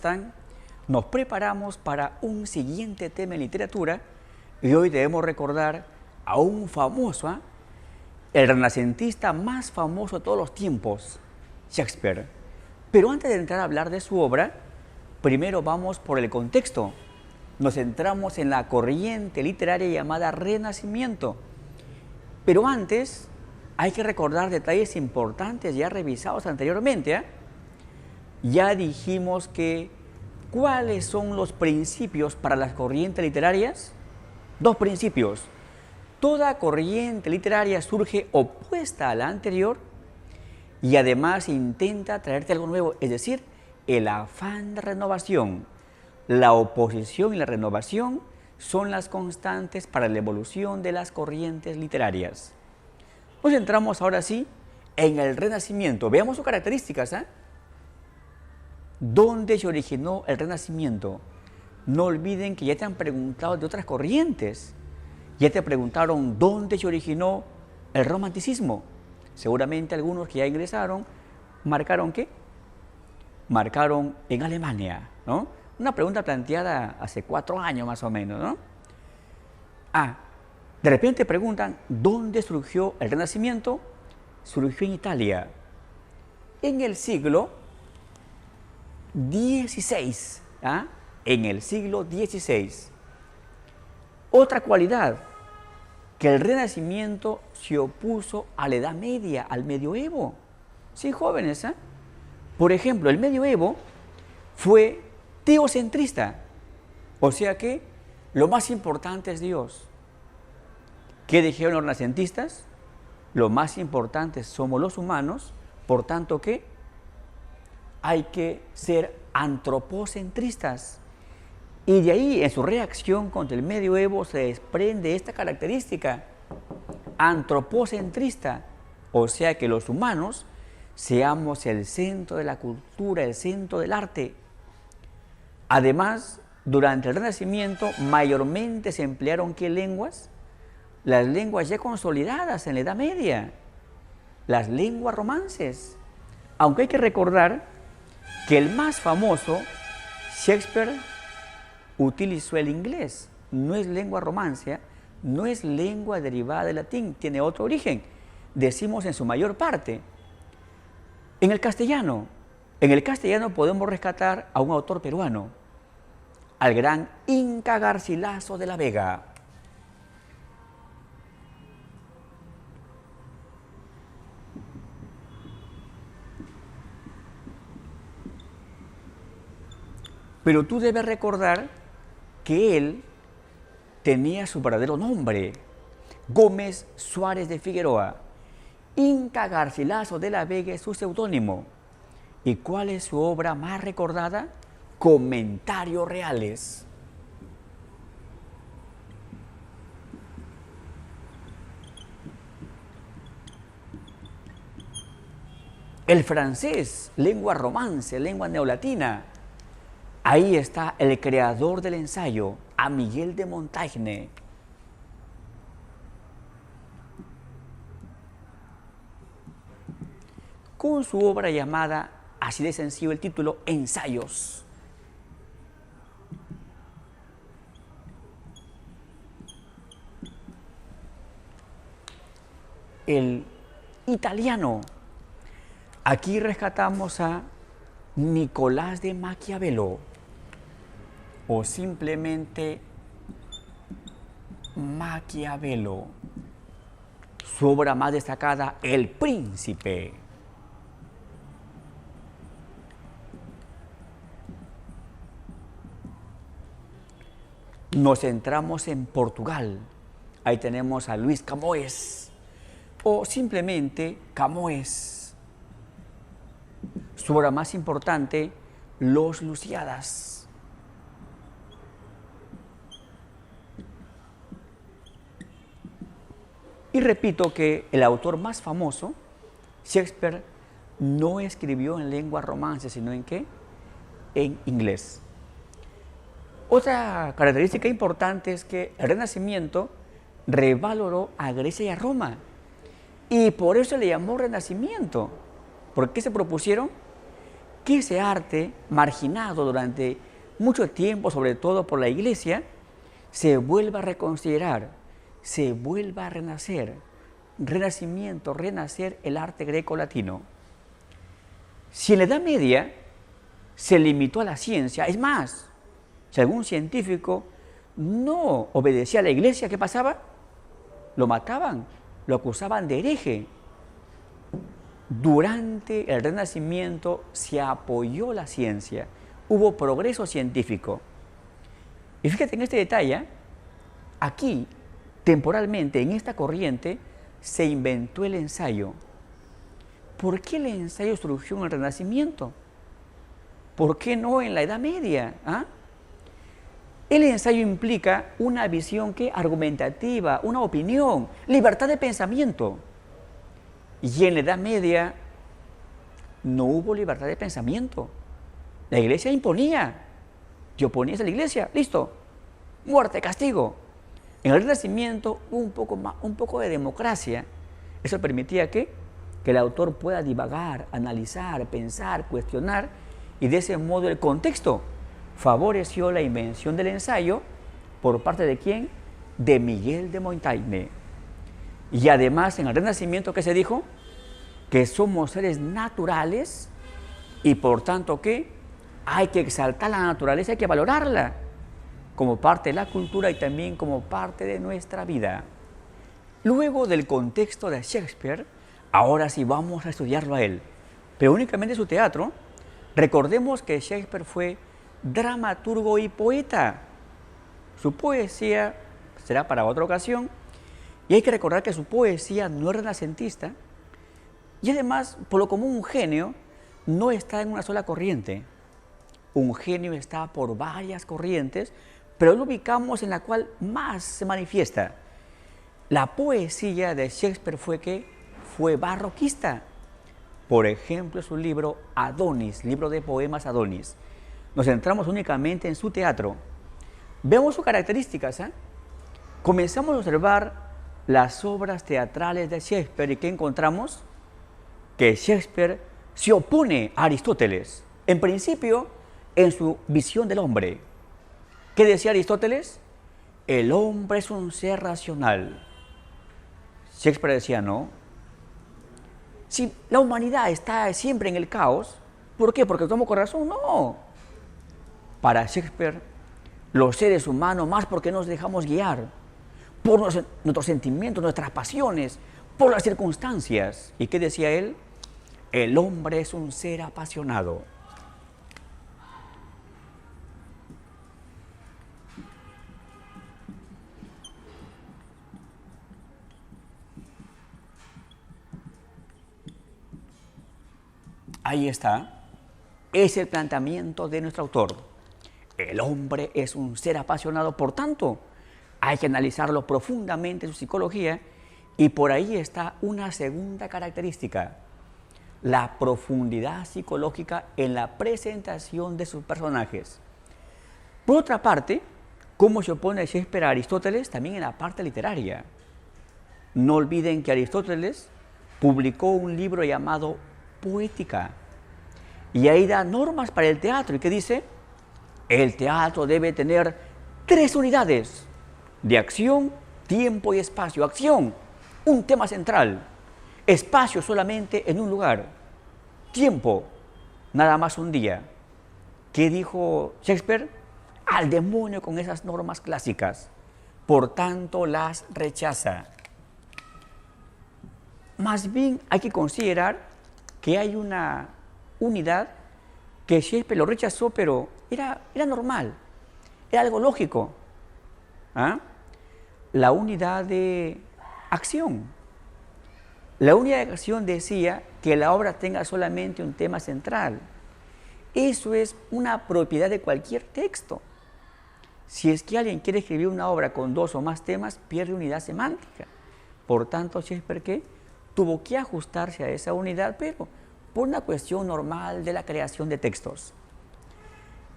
están? Nos preparamos para un siguiente tema en literatura y hoy debemos recordar a un famoso, el renacentista más famoso de todos los tiempos, Shakespeare. Pero antes de entrar a hablar de su obra, primero vamos por el contexto. Nos centramos en la corriente literaria llamada Renacimiento. Pero antes hay que recordar detalles importantes ya revisados anteriormente. Ya dijimos que ¿cuáles son los principios para las corrientes literarias? Dos principios. Toda corriente literaria surge opuesta a la anterior y además intenta traerte algo nuevo, es decir, el afán de renovación. La oposición y la renovación son las constantes para la evolución de las corrientes literarias. Nos centramos ahora sí en el Renacimiento. Veamos sus características. ¿Dónde se originó el Renacimiento? No olviden que ya te han preguntado de otras corrientes. Ya te preguntaron dónde se originó el Romanticismo. Seguramente algunos que ya ingresaron marcaron ¿qué? Marcaron en Alemania, ¿no? Una pregunta planteada hace 4 años más o menos, ¿no? De repente preguntan ¿dónde surgió el Renacimiento? Surgió en Italia. En el siglo XVI, en el siglo XVI. Otra cualidad, que el Renacimiento se opuso a la Edad Media, al Medioevo. Sí, jóvenes, Por ejemplo, el Medioevo fue teocentrista, o sea que lo más importante es Dios. ¿Qué dijeron los renacentistas? Lo más importante somos los humanos, por tanto que hay que ser antropocentristas. Y de ahí, en su reacción contra el medioevo, se desprende esta característica antropocentrista, o sea que los humanos seamos el centro de la cultura, el centro del arte. Además, durante el Renacimiento, mayormente se emplearon ¿qué lenguas? Las lenguas ya consolidadas en la Edad Media, las lenguas romances. Aunque hay que recordar que el más famoso, Shakespeare, utilizó el inglés. No es lengua romancia, no es lengua derivada del latín, tiene otro origen. Decimos en su mayor parte. En el castellano podemos rescatar a un autor peruano, al gran Inca Garcilaso de la Vega. Pero tú debes recordar que él tenía su verdadero nombre, Gómez Suárez de Figueroa. Inca Garcilaso de la Vega es su seudónimo. ¿Y cuál es su obra más recordada? Comentarios Reales. El francés, lengua romance, lengua neolatina. Ahí está el creador del ensayo, a Miguel de Montaigne. Con su obra llamada, así de sencillo el título, Ensayos. El italiano. Aquí rescatamos a Nicolás de Maquiavelo, o simplemente Maquiavelo. Su obra más destacada, El Príncipe. Nos centramos en Portugal. Ahí tenemos a Luis Camões, o simplemente Camões. Su obra más importante, Los Lusíadas. Y repito que el autor más famoso, Shakespeare, no escribió en lengua romance, sino ¿en qué? En inglés. Otra característica importante es que el Renacimiento revaloró a Grecia y a Roma. Y por eso le llamó Renacimiento. ¿Por qué se propusieron? que ese arte, marginado durante mucho tiempo, sobre todo por la Iglesia, se vuelva a reconsiderar, se vuelva a renacer. Renacimiento, renacer el arte greco-latino. Si en la Edad Media se limitó a la ciencia, es más, si algún científico no obedecía a la Iglesia, ¿qué pasaba? Lo mataban, lo acusaban de hereje. Durante el Renacimiento se apoyó la ciencia, hubo progreso científico. Y fíjate en este detalle, aquí, temporalmente, en esta corriente, se inventó el ensayo. ¿Por qué el ensayo surgió en el Renacimiento? ¿Por qué no en la Edad Media? ¿Ah? El ensayo implica una visión que argumentativa, una opinión, libertad de pensamiento. Y en la Edad Media no hubo libertad de pensamiento. La Iglesia imponía. Te oponías a la Iglesia, listo, muerte, castigo. En el Renacimiento hubo un poco de democracia. Eso permitía que el autor pueda divagar, analizar, pensar, cuestionar, y de ese modo el contexto favoreció la invención del ensayo por parte de ¿quién? De Miguel de Montaigne. Y además en el Renacimiento, ¿qué se dijo? Que somos seres naturales y por tanto que hay que exaltar la naturaleza, hay que valorarla como parte de la cultura y también como parte de nuestra vida. Luego del contexto de Shakespeare, ahora sí vamos a estudiarlo a él, pero únicamente su teatro. Recordemos que Shakespeare fue dramaturgo y poeta. Su poesía será para otra ocasión, y hay que recordar que su poesía no es renacentista, y además, por lo común, un genio no está en una sola corriente. Un genio está por varias corrientes, pero lo ubicamos en la cual más se manifiesta. La poesía de Shakespeare fue barroquista. Por ejemplo, su libro Adonis, libro de poemas Adonis. Nos centramos únicamente en su teatro. Vemos sus características. Comenzamos a observar las obras teatrales de Shakespeare y ¿qué encontramos? Que Shakespeare se opone a Aristóteles. En principio, en su visión del hombre. ¿Qué decía Aristóteles? El hombre es un ser racional. Shakespeare decía, no. Si la humanidad está siempre en el caos, ¿por qué? ¿Porque tomo corazón? No. Para Shakespeare, los seres humanos, más porque nos dejamos guiar por nuestros sentimientos, nuestras pasiones, por las circunstancias. ¿Y qué decía él? El hombre es un ser apasionado. Ahí está, es el planteamiento de nuestro autor. El hombre es un ser apasionado, por tanto, hay que analizarlo profundamente en su psicología, y por ahí está una segunda característica, la profundidad psicológica en la presentación de sus personajes. Por otra parte, ¿cómo se opone Shakespeare a Aristóteles? También en la parte literaria. No olviden que Aristóteles publicó un libro llamado Poética, y ahí da normas para el teatro. ¿Y qué dice? El teatro debe tener 3 unidades de acción, tiempo y espacio. Acción, un tema central. Espacio solamente en un lugar. Tiempo, nada más un día. ¿Qué dijo Shakespeare? Al demonio con esas normas clásicas. Por tanto, las rechaza. Más bien hay que considerar que hay una unidad que Shakespeare lo rechazó, pero era normal, era algo lógico. ¿Ah? La unidad de acción. La unidad de acción decía que la obra tenga solamente un tema central. Eso es una propiedad de cualquier texto. Si es que alguien quiere escribir una obra con 2 o más temas, pierde unidad semántica. Por tanto, Shakespeare, ¿qué? Tuvo que ajustarse a esa unidad, pero por una cuestión normal de la creación de textos.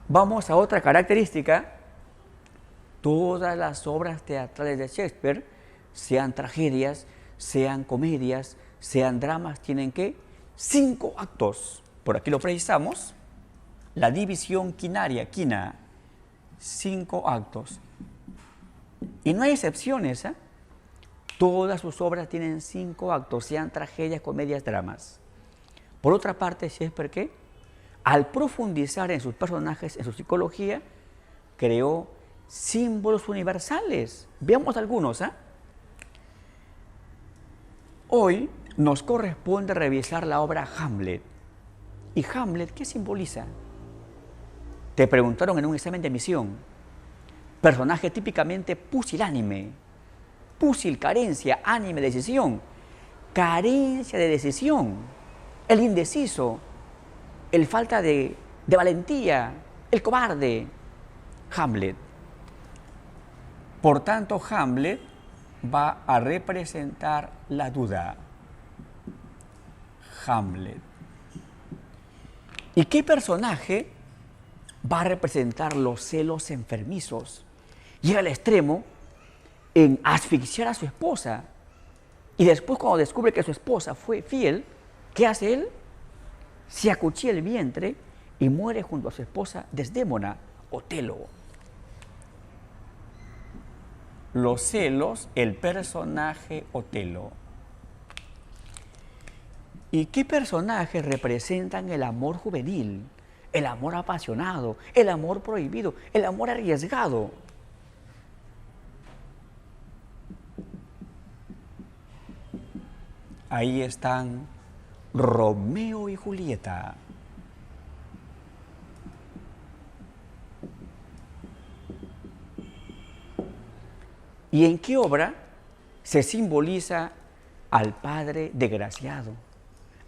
Vamos a otra característica. Todas las obras teatrales de Shakespeare, sean tragedias, sean comedias, sean dramas, tienen ¿qué? 5 actos. por aquí lo precisamos, la división quinaria, quina, 5 actos. Y no hay excepciones, ¿eh? Todas sus obras tienen 5 actos, sean tragedias, comedias, dramas. Por otra parte, Shakespeare, ¿qué? Al profundizar en sus personajes, en su psicología, creó símbolos universales. Veamos algunos, ¿eh? Hoy nos corresponde revisar la obra Hamlet. ¿Y Hamlet qué simboliza? Te preguntaron en un examen de admisión. Personaje típicamente pusilánime. Pusil, carencia, ánime, decisión. Carencia de decisión. El indeciso. El falta de valentía. El cobarde. Hamlet. Por tanto, Hamlet va a representar la duda. Hamlet. ¿Y qué personaje va a representar los celos enfermizos? Llega al extremo en asfixiar a su esposa. Y después, cuando descubre que su esposa fue fiel, ¿qué hace él? Se acuchilla el vientre y muere junto a su esposa Desdémona, Otelo. Los celos, el personaje Otelo. ¿Y qué personajes representan el amor juvenil, el amor apasionado, el amor prohibido, el amor arriesgado? Ahí están Romeo y Julieta. ¿Y en qué obra se simboliza al padre desgraciado,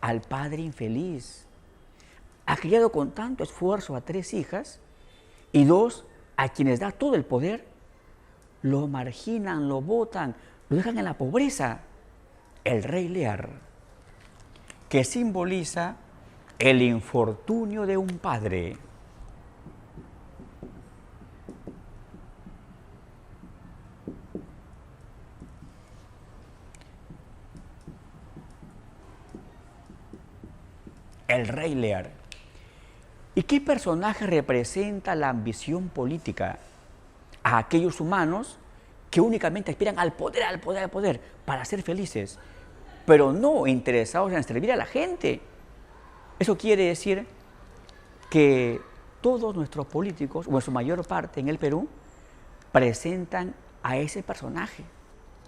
al padre infeliz? Ha criado con tanto esfuerzo a 3 hijas y 2 a quienes da todo el poder, lo marginan, lo botan, lo dejan en la pobreza. El rey Lear, que simboliza el infortunio de un padre. El rey Lear. ¿Y qué personaje representa la ambición política? A aquellos humanos que únicamente aspiran al poder, al poder, al poder, para ser felices, pero no interesados en servir a la gente. Eso quiere decir que todos nuestros políticos, o en su mayor parte en el Perú, presentan a ese personaje,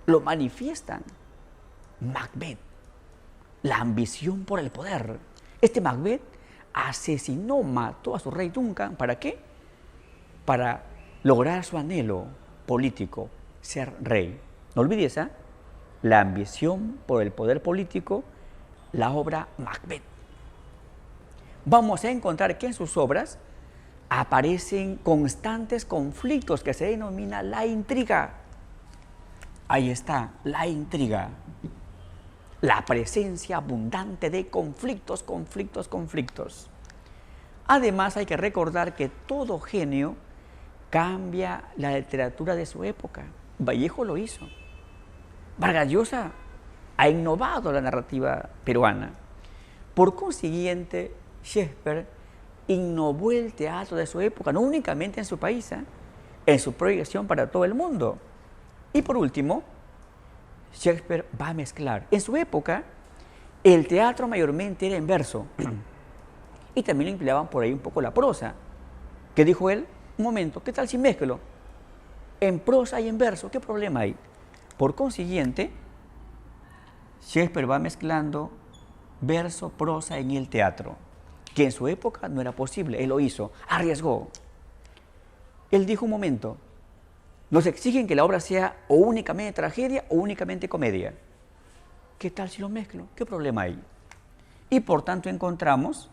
lo manifiestan. Macbeth, la ambición por el poder. Este Macbeth asesinó, mató a su rey Duncan. ¿Para qué? Para lograr su anhelo político, ser rey. No olvides, ¿eh? La ambición por el poder político, la obra Macbeth. Vamos a encontrar que en sus obras aparecen constantes conflictos que se denomina la intriga. Ahí está, la intriga. La presencia abundante de conflictos, conflictos, conflictos. Además, hay que recordar que todo genio cambia la literatura de su época. Vallejo lo hizo. Vargas Llosa ha innovado la narrativa peruana. Por consiguiente, Shakespeare innovó el teatro de su época, no únicamente en su país, en su proyección para todo el mundo. Y por último, Shakespeare va a mezclar. En su época, el teatro mayormente era en verso y también empleaban por ahí un poco la prosa. ¿Qué dijo él? Un momento, ¿qué tal si mezclo? En prosa y en verso, ¿qué problema hay? Por consiguiente, Shakespeare va mezclando verso, prosa en el teatro, que en su época no era posible. Él lo hizo, arriesgó. Él dijo un momento, nos exigen que la obra sea o únicamente tragedia o únicamente comedia. ¿Qué tal si lo mezclo? ¿Qué problema hay? Y por tanto encontramos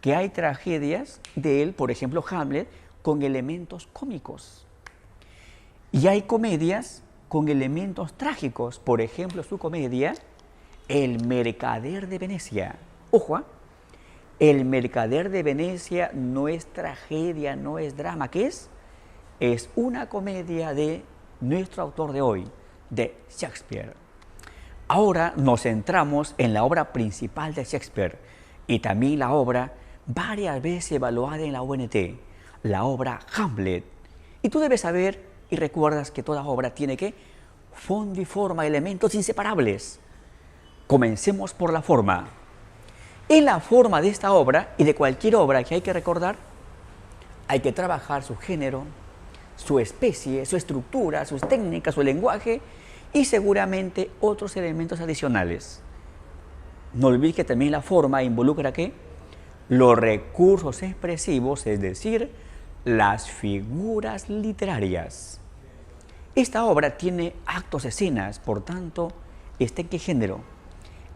que hay tragedias de él, por ejemplo Hamlet, con elementos cómicos. Y hay comedias con elementos trágicos. Por ejemplo, su comedia, El mercader de Venecia. Ojo, El mercader de Venecia no es tragedia, no es drama. ¿Qué es? Es una comedia de nuestro autor de hoy, de Shakespeare. Ahora nos centramos en la obra principal de Shakespeare, y también la obra varias veces evaluada en la UNT, la obra Hamlet. Y tú debes saber y recuerdas que toda obra tiene que fondo y forma, elementos inseparables. Comencemos por la forma. En la forma de esta obra y de cualquier obra que hay que recordar, hay que trabajar su género, su especie, su estructura, sus técnicas, su lenguaje y seguramente otros elementos adicionales. No olvides que también la forma involucra ¿qué? Los recursos expresivos, es decir, las figuras literarias. Esta obra tiene actos, escenas, por tanto, ¿está en qué género?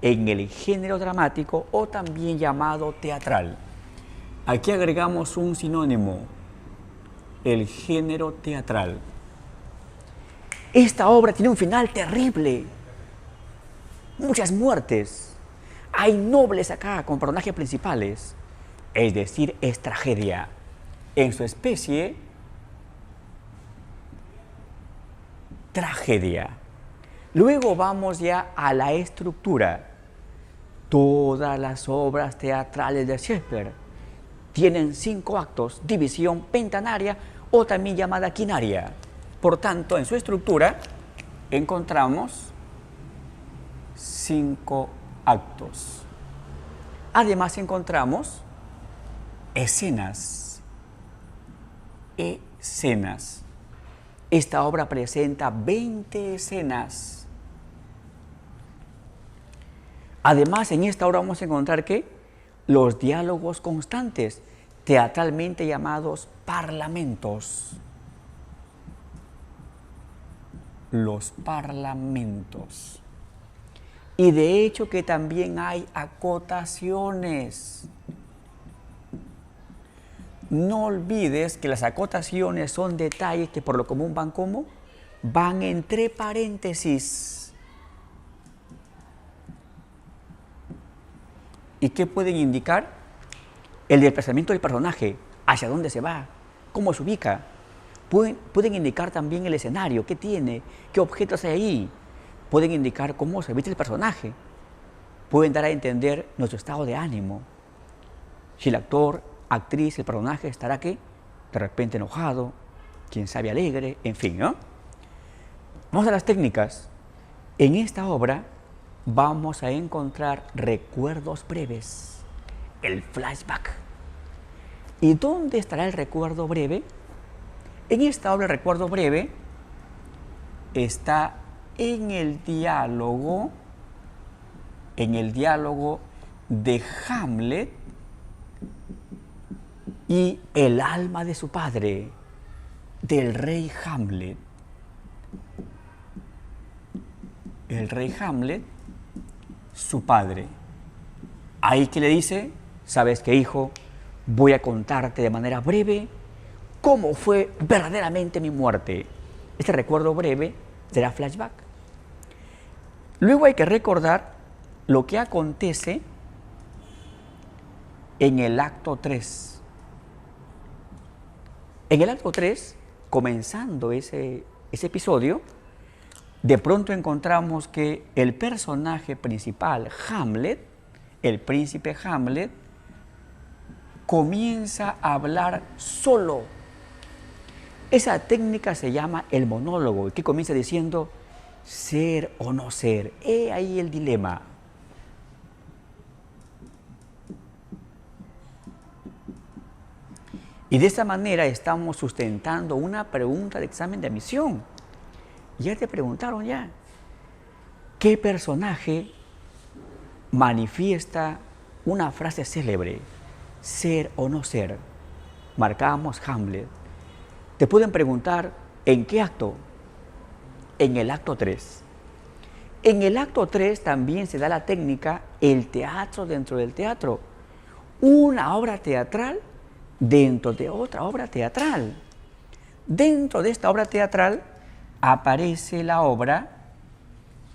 En el género dramático o también llamado teatral. Aquí agregamos un sinónimo, el género teatral. Esta obra tiene un final terrible, muchas muertes, hay nobles acá con personajes principales, es decir, es tragedia. En su especie, tragedia. Luego vamos ya a la estructura. Todas las obras teatrales de Shakespeare tienen 5 actos, división pentanaria o también llamada quinaria. Por tanto, en su estructura encontramos 5 actos. Además encontramos escenas. Escenas. Esta obra presenta 20 escenas. Además, en esta obra vamos a encontrar que los diálogos constantes, teatralmente llamados parlamentos. Los parlamentos. Y de hecho que también hay acotaciones. No olvides que las acotaciones son detalles que por lo común van como, van entre paréntesis. ¿Y qué pueden indicar? El desplazamiento del personaje, hacia dónde se va, cómo se ubica. Pueden indicar también el escenario, qué tiene, qué objetos hay ahí. Pueden indicar cómo se viste el personaje. Pueden dar a entender nuestro estado de ánimo. Si el actor, actriz, el personaje estará ¿qué? De repente enojado, quién sabe alegre, en fin, ¿no? Vamos a las técnicas. En esta obra vamos a encontrar recuerdos breves, el flashback. ¿Y dónde estará el recuerdo breve? En esta obra, el recuerdo breve está en el diálogo de Hamlet y el alma de su padre, del rey Hamlet. El rey Hamlet, su padre. Ahí que le dice, ¿sabes qué, hijo? Voy a contarte de manera breve cómo fue verdaderamente mi muerte. Este recuerdo breve será flashback. Luego hay que recordar lo que acontece en el acto 3. En el acto 3, comenzando ese episodio, de pronto encontramos que el personaje principal, Hamlet, el príncipe Hamlet, comienza a hablar solo. Esa técnica se llama el monólogo, que comienza diciendo ser o no ser. He ahí el dilema. Y de esta manera estamos sustentando una pregunta de examen de admisión. Ya te preguntaron ya, ¿qué personaje manifiesta una frase célebre? Ser o no ser. Marcamos Hamlet. Te pueden preguntar, ¿en qué acto? En el acto 3. En el acto 3 también se da la técnica el teatro dentro del teatro. Una obra teatral dentro de otra obra teatral. Dentro de esta obra teatral aparece la obra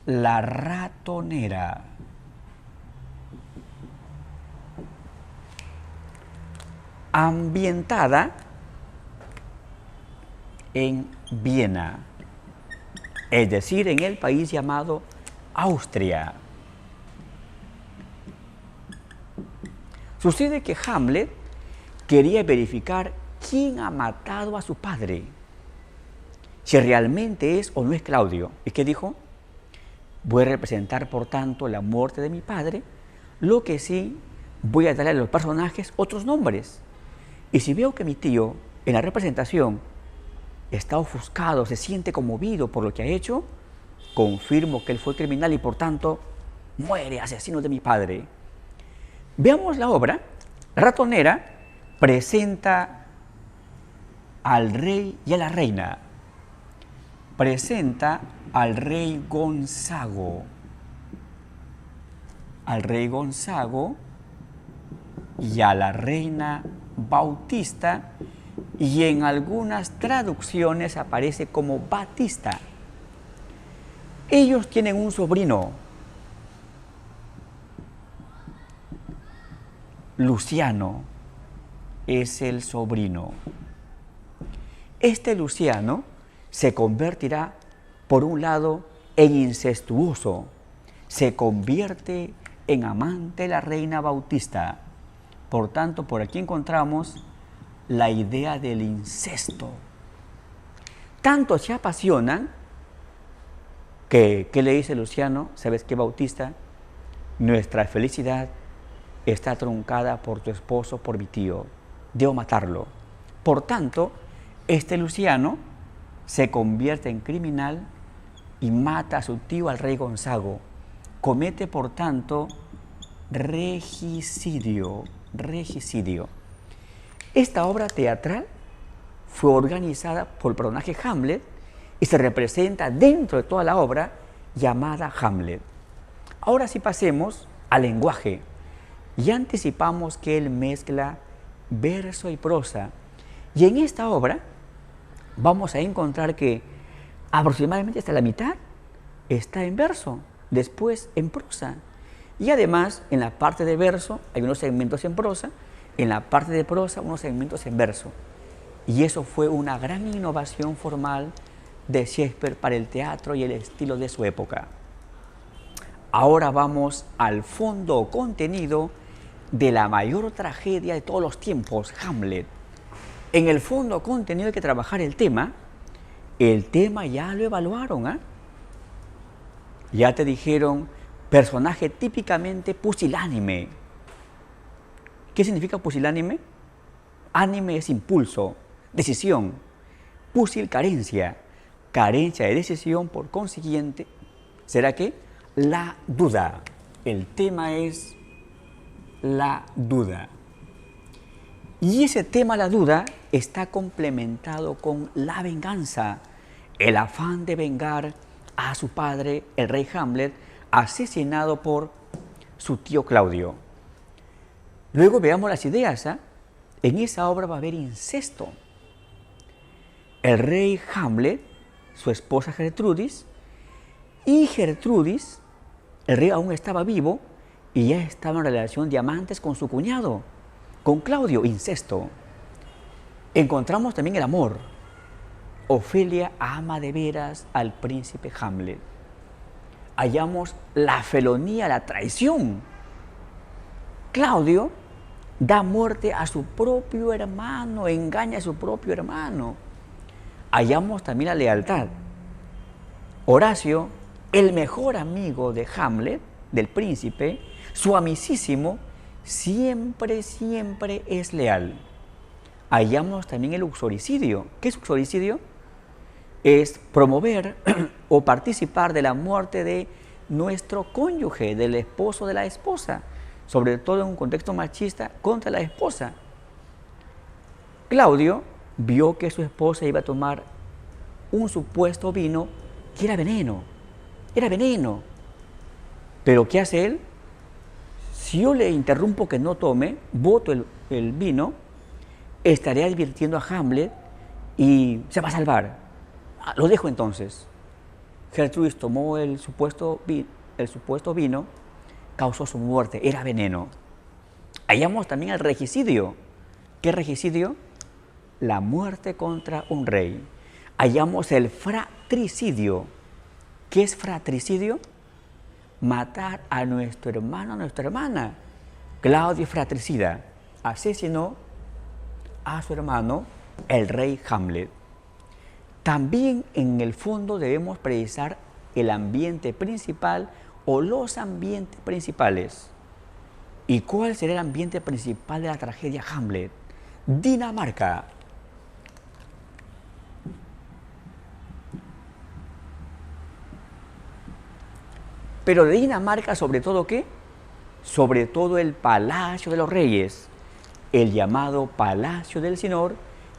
La ratonera. Ambientada en Viena, es decir, en el país llamado Austria. Sucede que Hamlet quería verificar quién ha matado a su padre, si realmente es o no es Claudio. ¿Y qué dijo? Voy a representar, por tanto, la muerte de mi padre, lo que sí voy a darle a los personajes otros nombres. Y si veo que mi tío, en la representación, está ofuscado, se siente conmovido por lo que ha hecho, confirmo que él fue criminal y, por tanto, muere asesino de mi padre. Veamos la obra. La ratonera presenta al rey y a la reina. Presenta al rey Gonzago. Al rey Gonzago y a la reina Bautista, y en algunas traducciones aparece como Batista. Ellos tienen un sobrino, Luciano es el sobrino. Este Luciano se convertirá, por un lado, en incestuoso, se convierte en amante de la reina Bautista. Por tanto, por aquí encontramos la idea del incesto. Tanto se apasionan que, ¿qué le dice Luciano? ¿Sabes qué, Bautista? Nuestra felicidad está truncada por tu esposo, por mi tío. Debo matarlo. Por tanto, este Luciano se convierte en criminal y mata a su tío, al rey Gonzago. Comete, por tanto, regicidio. Regicidio. Esta obra teatral fue organizada por el personaje Hamlet y se representa dentro de toda la obra llamada Hamlet. Ahora sí pasemos al lenguaje. Ya anticipamos que él mezcla verso y prosa. Y en esta obra vamos a encontrar que aproximadamente hasta la mitad está en verso, después en prosa. Y además, en la parte de verso hay unos segmentos en prosa, en la parte de prosa unos segmentos en verso. Y eso fue una gran innovación formal de Shakespeare para el teatro y el estilo de su época. Ahora vamos al fondo o contenido de la mayor tragedia de todos los tiempos, Hamlet. En el fondo contenido hay que trabajar el tema. El tema ya lo evaluaron, ¿eh? Ya te dijeron, personaje típicamente pusilánime. ¿Qué significa pusilánime? Ánime es impulso, decisión. Pusil, carencia. Carencia de decisión, por consiguiente, ¿será qué? La duda. El tema es la duda. Y ese tema, la duda, está complementado con la venganza, el afán de vengar a su padre, el rey Hamlet, asesinado por su tío Claudio. Luego veamos las ideas, ¿eh? En esa obra va a haber incesto. El rey Hamlet, su esposa Gertrudis, y Gertrudis, el rey aún estaba vivo y ya estaba en relación de amantes con su cuñado, con Claudio, incesto. Encontramos también el amor. Ofelia ama de veras al príncipe Hamlet. Hallamos la felonía, la traición. Claudio da muerte a su propio hermano, engaña a su propio hermano. Hallamos también la lealtad. Horacio, el mejor amigo de Hamlet, del príncipe, su amicísimo, siempre es leal. Hallamos también el uxoricidio. ¿Qué es uxoricidio? Es promover o participar de la muerte de nuestro cónyuge, del esposo de la esposa, sobre todo en un contexto machista, contra la esposa. Claudio vio que su esposa iba a tomar un supuesto vino que era veneno. Pero ¿qué hace él? Si yo le interrumpo que no tome, boto el vino, estaré advirtiendo a Hamlet y se va a salvar. Lo dejo entonces. Gertrudis tomó el supuesto vino, causó su muerte, era veneno. Hallamos también el regicidio. ¿Qué regicidio? La muerte contra un rey. Hallamos el fratricidio. ¿Qué es fratricidio? Matar a nuestro hermano, a nuestra hermana. Claudio Fratricida asesinó a su hermano, el rey Hamlet. También en el fondo debemos precisar el ambiente principal o los ambientes principales. ¿Y cuál será el ambiente principal de la tragedia Hamlet? Dinamarca. Pero de Dinamarca, ¿sobre todo qué? Sobre todo el Palacio de los Reyes, el llamado Palacio del Señor,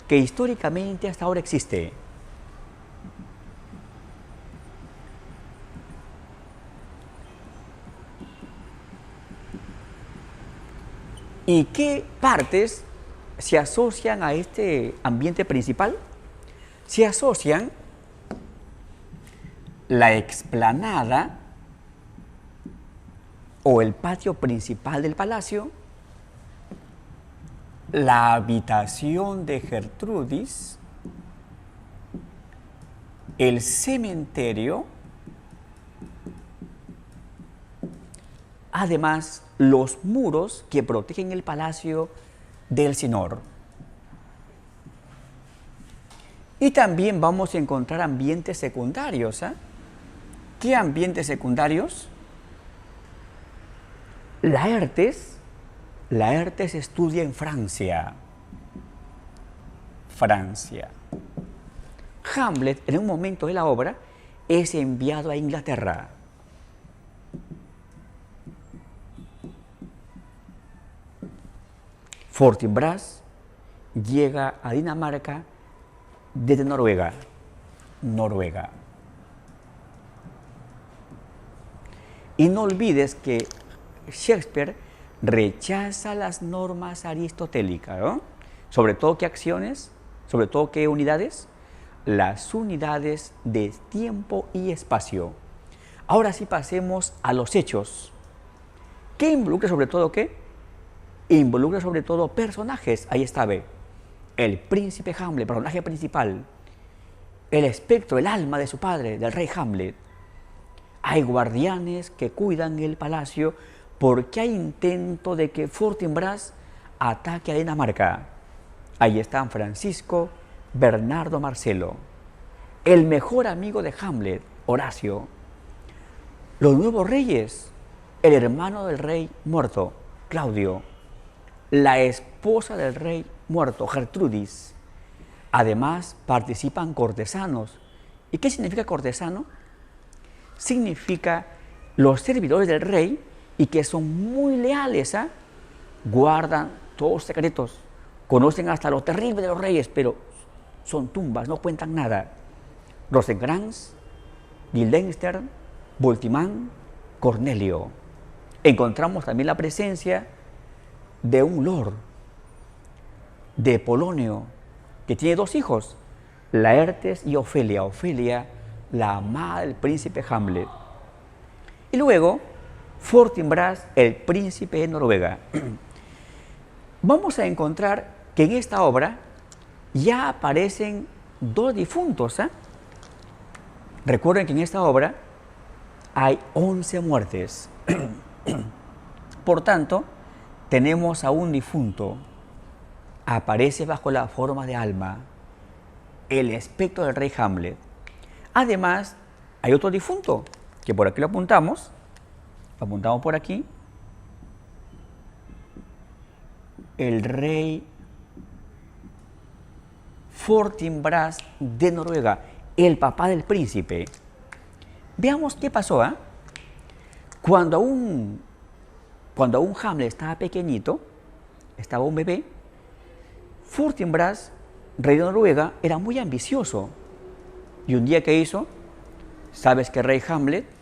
que históricamente hasta ahora existe. ¿Y qué partes se asocian a este ambiente principal? Se asocian la explanada o el patio principal del palacio, la habitación de Gertrudis, el cementerio, además los muros que protegen el palacio del Señor. Y también vamos a encontrar ambientes secundarios. ¿Qué ambientes secundarios? Laertes estudia en Francia. Hamlet, en un momento de la obra, es enviado a Inglaterra. Fortinbras llega a Dinamarca desde Noruega. Y no olvides que Shakespeare rechaza las normas aristotélicas, ¿no? Sobre todo, ¿qué acciones? Sobre todo, ¿qué unidades? Las unidades de tiempo y espacio. Ahora sí pasemos a los hechos. ¿Qué involucra sobre todo qué? Involucra sobre todo personajes. Ahí está, ve. El príncipe Hamlet, personaje principal. El espectro, el alma de su padre, del rey Hamlet. Hay guardianes que cuidan el palacio porque hay intento de que Fortinbras ataque a Dinamarca. Ahí están Francisco, Bernardo, Marcelo. El mejor amigo de Hamlet, Horacio. Los nuevos reyes, el hermano del rey muerto, Claudio. La esposa del rey muerto, Gertrudis. Además, participan cortesanos. ¿Y qué significa cortesano? Significa los servidores del rey y que son muy leales, guardan todos los secretos, conocen hasta lo terrible de los reyes, pero son tumbas, no cuentan nada. Rosencrantz, Guildenstern, Voltimand, Cornelio. Encontramos también la presencia de un lord, de Polonio, que tiene dos hijos, Laertes y Ofelia. Ofelia, la amada del príncipe Hamlet. Y luego, Fortinbras, el príncipe de Noruega. Vamos a encontrar que en esta obra ya aparecen dos difuntos. Recuerden que en esta obra hay 11 muertes. Por tanto, tenemos a un difunto. Aparece bajo la forma de alma, el espectro del rey Hamlet. Además, hay otro difunto, que por aquí lo apuntamos por aquí. El rey Fortinbras de Noruega, el papá del príncipe. Veamos qué pasó. Cuando aún Hamlet estaba pequeñito, estaba un bebé, Fortinbras, rey de Noruega, era muy ambicioso. Y un día, ¿qué hizo? ¿Sabes qué, rey Hamlet?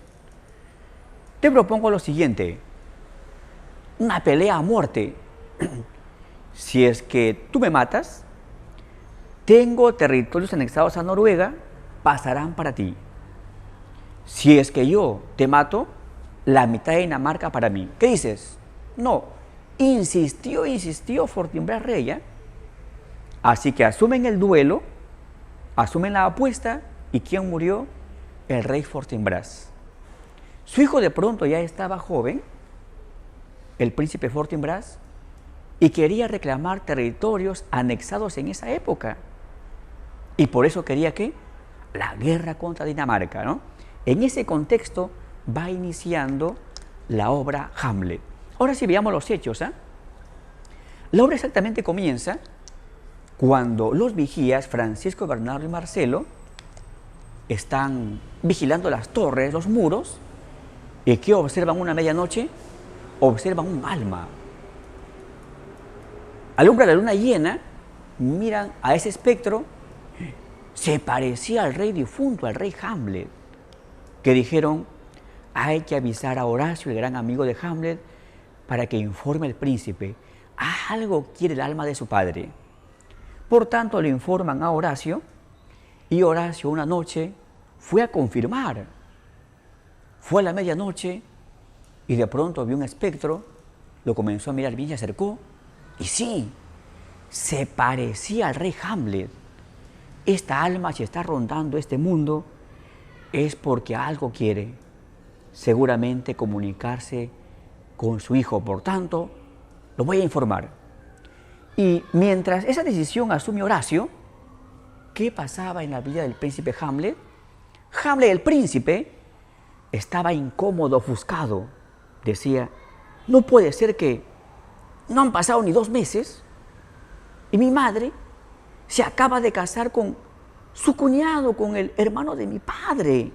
Te propongo lo siguiente: una pelea a muerte. Si es que tú me matas, tengo territorios anexados a Noruega, pasarán para ti. Si es que yo te mato, la mitad de Dinamarca para mí. ¿Qué dices? No. Insistió Fortinbras rey. Así que asumen el duelo, asumen la apuesta. ¿Y quién murió? El rey Fortinbras. Su hijo de pronto ya estaba joven el príncipe Fortinbras, y quería reclamar territorios anexados en esa época. Y por eso quería que la guerra contra Dinamarca, ¿no? En ese contexto va iniciando la obra Hamlet. Ahora sí veamos los hechos, ¿eh? La obra exactamente comienza cuando los vigías, Francisco, Bernardo y Marcelo, están vigilando las torres, los muros, y ¿qué observan una medianoche? Observan un alma. Alumbra la luna llena, miran a ese espectro, se parecía al rey difunto, al rey Hamlet, que dijeron, hay que avisar a Horacio, el gran amigo de Hamlet, para que informe al príncipe. Algo quiere el alma de su padre. Por tanto, le informan a Horacio, y Horacio una noche fue a confirmar. Fue a la medianoche y de pronto vio un espectro, lo comenzó a mirar bien, se acercó, y sí, se parecía al rey Hamlet. Esta alma, si está rondando este mundo, es porque algo quiere, seguramente comunicarse con su hijo. Por tanto, lo voy a informar. Y mientras esa decisión asume Horacio, ¿qué pasaba en la vida del príncipe Hamlet? Hamlet, el príncipe, estaba incómodo, ofuscado. Decía, no puede ser que no han pasado ni 2 meses y mi madre se acaba de casar con su cuñado, con el hermano de mi padre.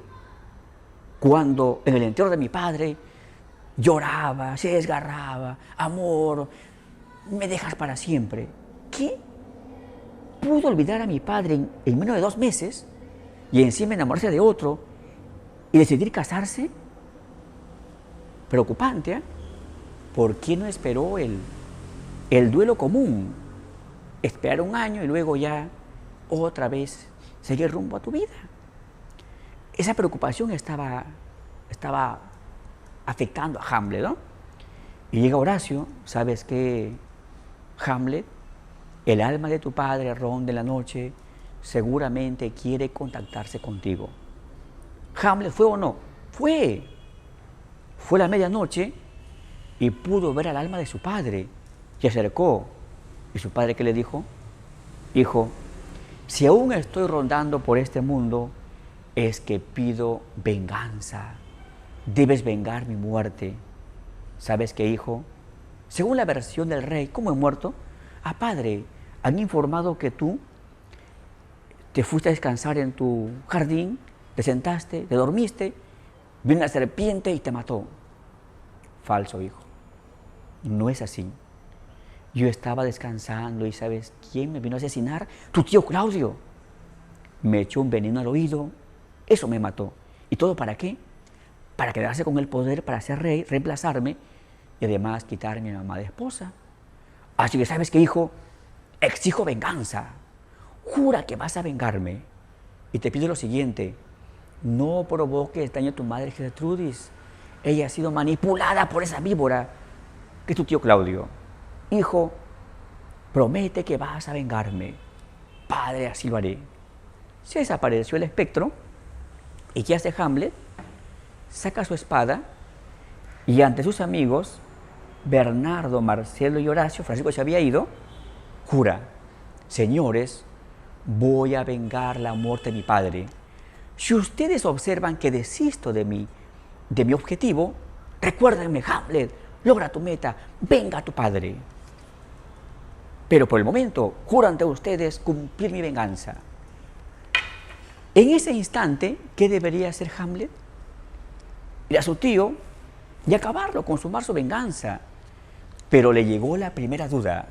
Cuando en el entierro de mi padre lloraba, se desgarraba, amor, me dejas para siempre. ¿Qué? ¿Pudo olvidar a mi padre en menos de 2 meses y encima enamorarse de otro y decidir casarse? Preocupante, ¿eh? ¿Por qué no esperó el duelo común? Esperar 1 año y luego ya otra vez seguir rumbo a tu vida. Esa preocupación estaba afectando a Hamlet, ¿no? Y llega Horacio, ¿sabes qué, Hamlet? El alma de tu padre ronda en la noche, seguramente quiere contactarse contigo. ¿Hamlet fue o no? Fue. Fue a la medianoche y pudo ver al alma de su padre. Se acercó. ¿Y su padre qué le dijo? Hijo, si aún estoy rondando por este mundo, es que pido venganza. Debes vengar mi muerte. ¿Sabes qué, hijo? Según la versión del rey, ¿cómo he muerto? Padre, han informado que tú te fuiste a descansar en tu jardín, te sentaste, te dormiste, vino una serpiente y te mató. Falso, hijo. No es así. Yo estaba descansando y ¿sabes quién me vino a asesinar? Tu tío Claudio. Me echó un veneno al oído, eso me mató. ¿Y todo para qué? Para quedarse con el poder, para ser rey, reemplazarme y además quitarme a mi mamá de esposa. Así que ¿sabes qué, hijo? Exijo venganza. Jura que vas a vengarme. Y te pido lo siguiente, no provoques daño a tu madre Gertrudis. Ella ha sido manipulada por esa víbora que es tu tío Claudio. Hijo, promete que vas a vengarme. Padre, así lo haré. Se desapareció el espectro y ¿qué hace Hamlet? Saca su espada y ante sus amigos, Bernardo, Marcelo y Horacio, Francisco se había ido, jura, señores, voy a vengar la muerte de mi padre. Si ustedes observan que desisto de mi objetivo, recuérdenme, Hamlet, logra tu meta, venga a tu padre. Pero por el momento, juro ante ustedes cumplir mi venganza. En ese instante, ¿qué debería hacer Hamlet? Ir a su tío y acabarlo, consumar su venganza. Pero le llegó la primera duda.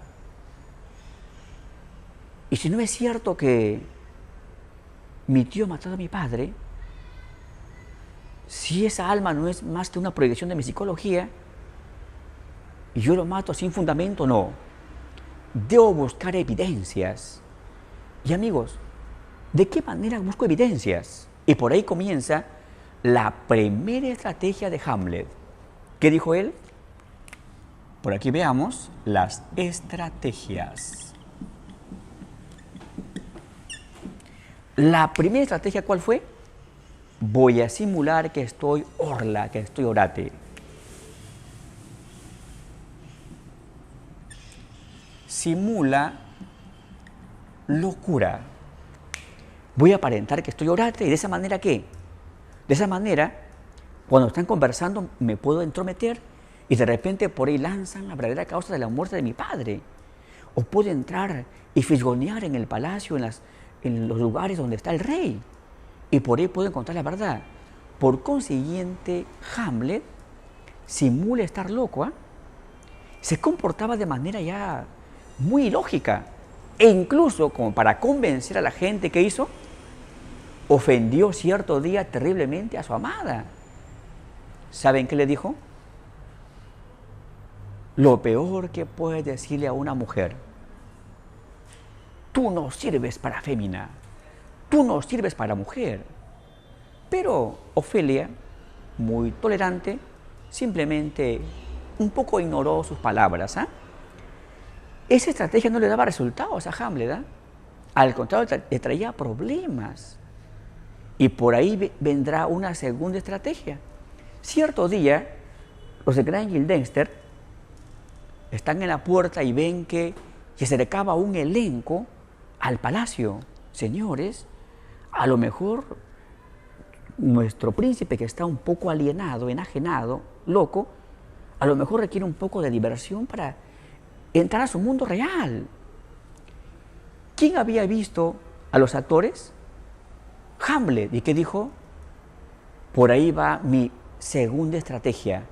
¿Y si no es cierto que mi tío ha matado a mi padre? Si esa alma no es más que una proyección de mi psicología y yo lo mato sin fundamento, no. Debo buscar evidencias. Y amigos, ¿de qué manera busco evidencias? Y por ahí comienza la primera estrategia de Hamlet. ¿Qué dijo él? Por aquí veamos las estrategias. La primera estrategia, ¿cuál fue? Voy a simular que estoy orla, que estoy orate. simula locura. Voy a aparentar que estoy orante y de esa manera, ¿qué? De esa manera, cuando están conversando, me puedo entrometer y de repente por ahí lanzan la verdadera causa de la muerte de mi padre. O puedo entrar y fisgonear en el palacio, en los lugares donde está el rey. Y por ahí puedo encontrar la verdad. Por consiguiente, Hamlet simula estar loco, ¿eh? Se comportaba de manera ya muy ilógica. E incluso, como para convencer a la gente, ¿qué hizo? Ofendió cierto día terriblemente a su amada. ¿Saben qué le dijo? Lo peor que puedes decirle a una mujer: tú no sirves para fémina, tú no sirves para mujer. Pero Ofelia, muy tolerante, simplemente un poco ignoró sus palabras, ¿eh? Esa estrategia no le daba resultados a Hamlet, ¿eh? Al contrario, le traía problemas. Y por ahí vendrá una segunda estrategia. Cierto día, los de Gran Guildenstern están en la puerta y ven que se acercaba un elenco al palacio. Señores, a lo mejor nuestro príncipe, que está un poco alienado, enajenado, loco, a lo mejor requiere un poco de diversión para entrar a su mundo real. ¿Quién había visto a los actores? Hamlet. ¿Y qué dijo? Por ahí va mi segunda estrategia.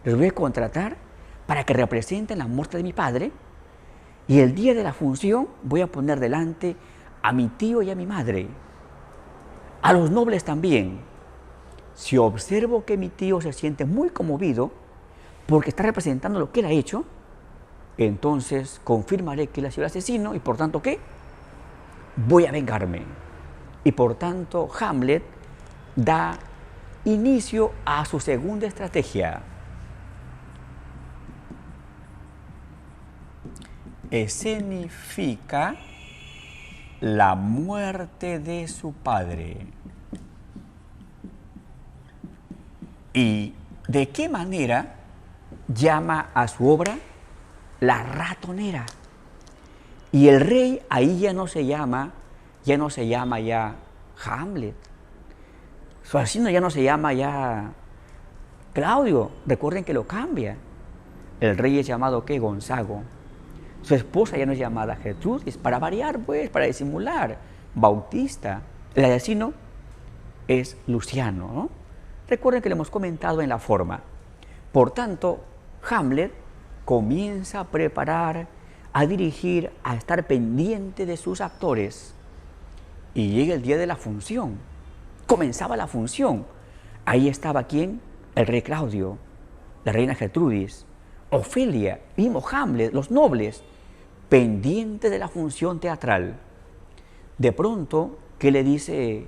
Los voy a contratar para que representen la muerte de mi padre, y el día de la función voy a poner delante a mi tío y a mi madre, a los nobles también. Si observo que mi tío se siente muy conmovido porque está representando lo que él ha hecho, entonces confirmaré que él ha sido el asesino y por tanto, ¿qué? Voy a vengarme. Y por tanto, Hamlet da inicio a su segunda estrategia. Escenifica la muerte de su padre. ¿Y de qué manera llama a su obra La Ratonera? Y el rey ahí ya no se llama ya Hamlet. Su asesino ya no se llama ya Claudio. Recuerden que lo cambia. El rey es llamado, ¿qué? Gonzago. Su esposa ya no es llamada Gertrudis, para variar, pues, para disimular. Bautista. El asesino es Luciano, ¿no? Recuerden que lo hemos comentado en la forma. Por tanto, Hamlet comienza a preparar, a dirigir, a estar pendiente de sus actores. Y llega el día de la función. Comenzaba la función. Ahí estaba ¿quién? El rey Claudio, la reina Gertrudis, Ofelia, mismo Hamlet, los nobles, pendientes de la función teatral. De pronto, ¿qué le dice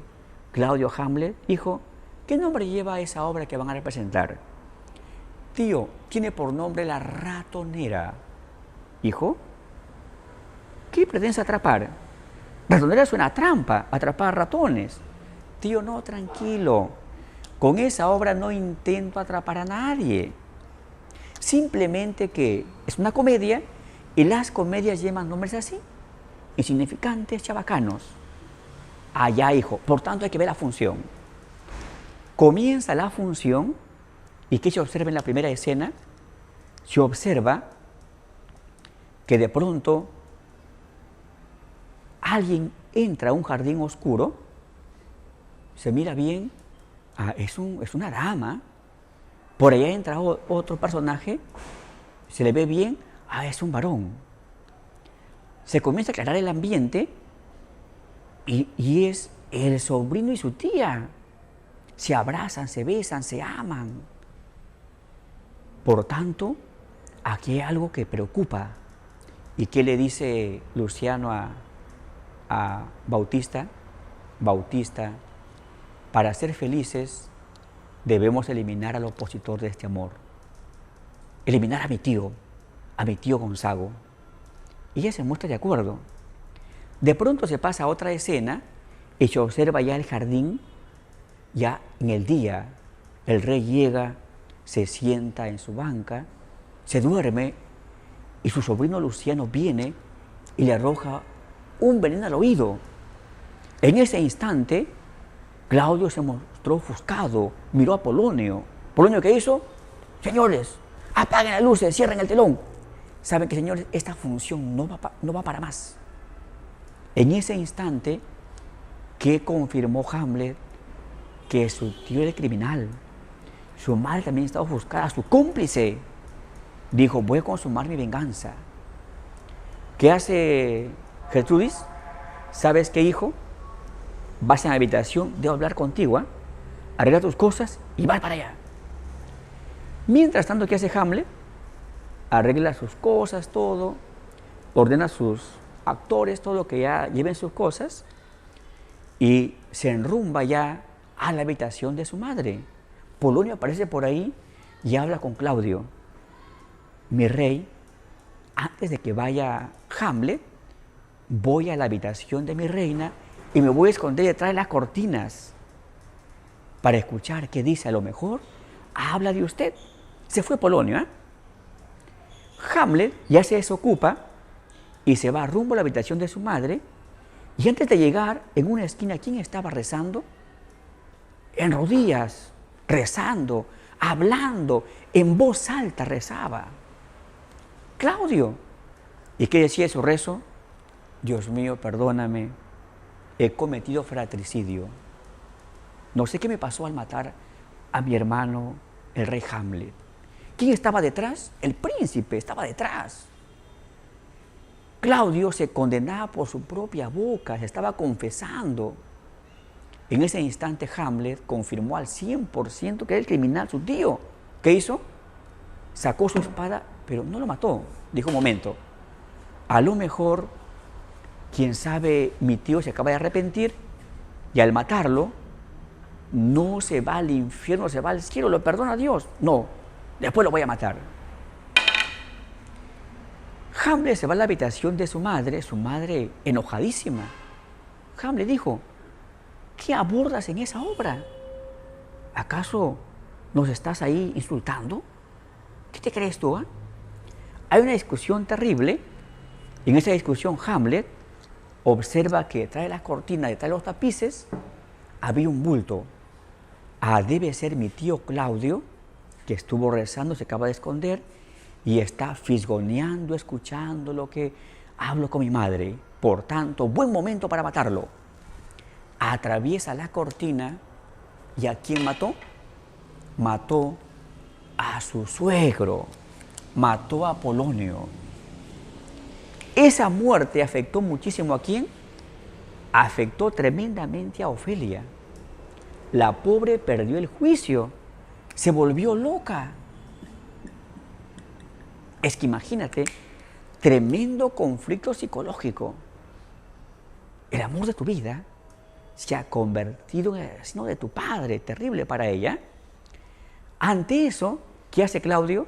Claudio a Hamlet? Hijo, ¿qué nombre lleva esa obra que van a representar? Tío, tiene por nombre La Ratonera. Hijo, ¿qué pretendes atrapar? Ratonera suena a trampa, atrapar ratones. Tío, no, tranquilo. Con esa obra no intento atrapar a nadie. Simplemente que es una comedia y las comedias llevan nombres así, insignificantes, chabacanos. Allá, hijo. Por tanto, hay que ver la función. Comienza la función y ¿qué se observa en la primera escena? Se observa que de pronto alguien entra a un jardín oscuro, se mira bien, es una dama. Por allá entra otro personaje, se le ve bien, es un varón. Se comienza a aclarar el ambiente y es el sobrino y su tía. Se abrazan, se besan, se aman. Por tanto, aquí hay algo que preocupa. ¿Y qué le dice Luciano a Bautista? Bautista, para ser felices debemos eliminar al opositor de este amor. Eliminar a mi tío Gonzago. Y ella se muestra de acuerdo. De pronto se pasa a otra escena y se observa ya el jardín, ya en el día. El rey llega, se sienta en su banca, se duerme y su sobrino Luciano viene y le arroja un veneno al oído. En ese instante, Claudio se mostró ofuscado, miró a Polonio. ¿Polonio qué hizo? Señores, apaguen las luces, cierren el telón. Saben que, señores, esta función no va para más. En ese instante, ¿qué confirmó Hamlet? Que su tío era criminal. Su madre también estaba ofuscada, su cómplice. Dijo, voy a consumar mi venganza. ¿Qué hace Gertrudis? ¿Sabes qué, hijo? Vas a la habitación, debo hablar contigo, ¿eh? Arregla tus cosas y vas para allá. Mientras tanto, ¿qué hace Hamlet? Arregla sus cosas, todo, ordena a sus actores, todo lo que ya lleven sus cosas, y se enrumba ya a la habitación de su madre. Polonio aparece por ahí y habla con Claudio. Mi rey, antes de que vaya Hamlet, voy a la habitación de mi reina y me voy a esconder detrás de las cortinas para escuchar qué dice. A lo mejor habla de usted. Se fue Polonio, ¿eh? Hamlet ya se desocupa y se va rumbo a la habitación de su madre, y antes de llegar, en una esquina, ¿quién estaba rezando? En rodillas, rezando, hablando, en voz alta rezaba. Claudio. ¿Y qué decía su rezo? Dios mío, perdóname, he cometido fratricidio. No sé qué me pasó al matar a mi hermano, el rey Hamlet. ¿Quién estaba detrás? El príncipe estaba detrás. Claudio se condenaba por su propia boca, se estaba confesando. En ese instante Hamlet confirmó al 100% que era el criminal, su tío. ¿Qué hizo? Sacó su espada, pero no lo mató. Dijo, un momento, a lo mejor, quién sabe, mi tío se acaba de arrepentir y al matarlo, no se va al infierno, se va al cielo, lo perdona a Dios. No, después lo voy a matar. Hamlet se va a la habitación de su madre enojadísima. Hamlet dijo, ¿qué abordas en esa obra? ¿Acaso nos estás ahí insultando? ¿Qué te crees tú? ¿Eh? Hay una discusión terrible. En esa discusión Hamlet observa que detrás de las cortinas, detrás de los tapices, había un bulto. Ah, debe ser mi tío Claudio, que estuvo rezando, se acaba de esconder y está fisgoneando, escuchando lo que hablo con mi madre. Por tanto, buen momento para matarlo. Atraviesa la cortina y ¿a quién mató? Mató a su suegro, mató a Polonio. Esa muerte afectó muchísimo ¿a quién? Afectó tremendamente a Ofelia. La pobre perdió el juicio, se volvió loca. Es que imagínate, tremendo conflicto psicológico. El amor de tu vida se ha convertido en el asesino de tu padre, terrible para ella. Ante eso, ¿qué hace Claudio?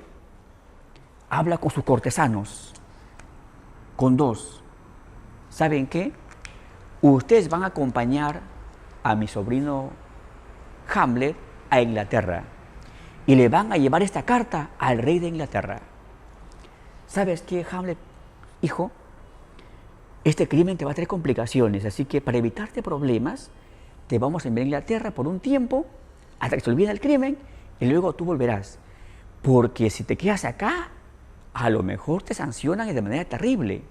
Habla con sus cortesanos, con dos. ¿Saben qué? Ustedes van a acompañar a mi sobrino Hamlet a Inglaterra y le van a llevar esta carta al rey de Inglaterra. ¿Sabes qué, Hamlet? Hijo, este crimen te va a traer complicaciones, así que para evitarte problemas, te vamos a enviar a Inglaterra por un tiempo hasta que se olvide el crimen y luego tú volverás. Porque si te quedas acá, a lo mejor te sancionan y de manera terrible.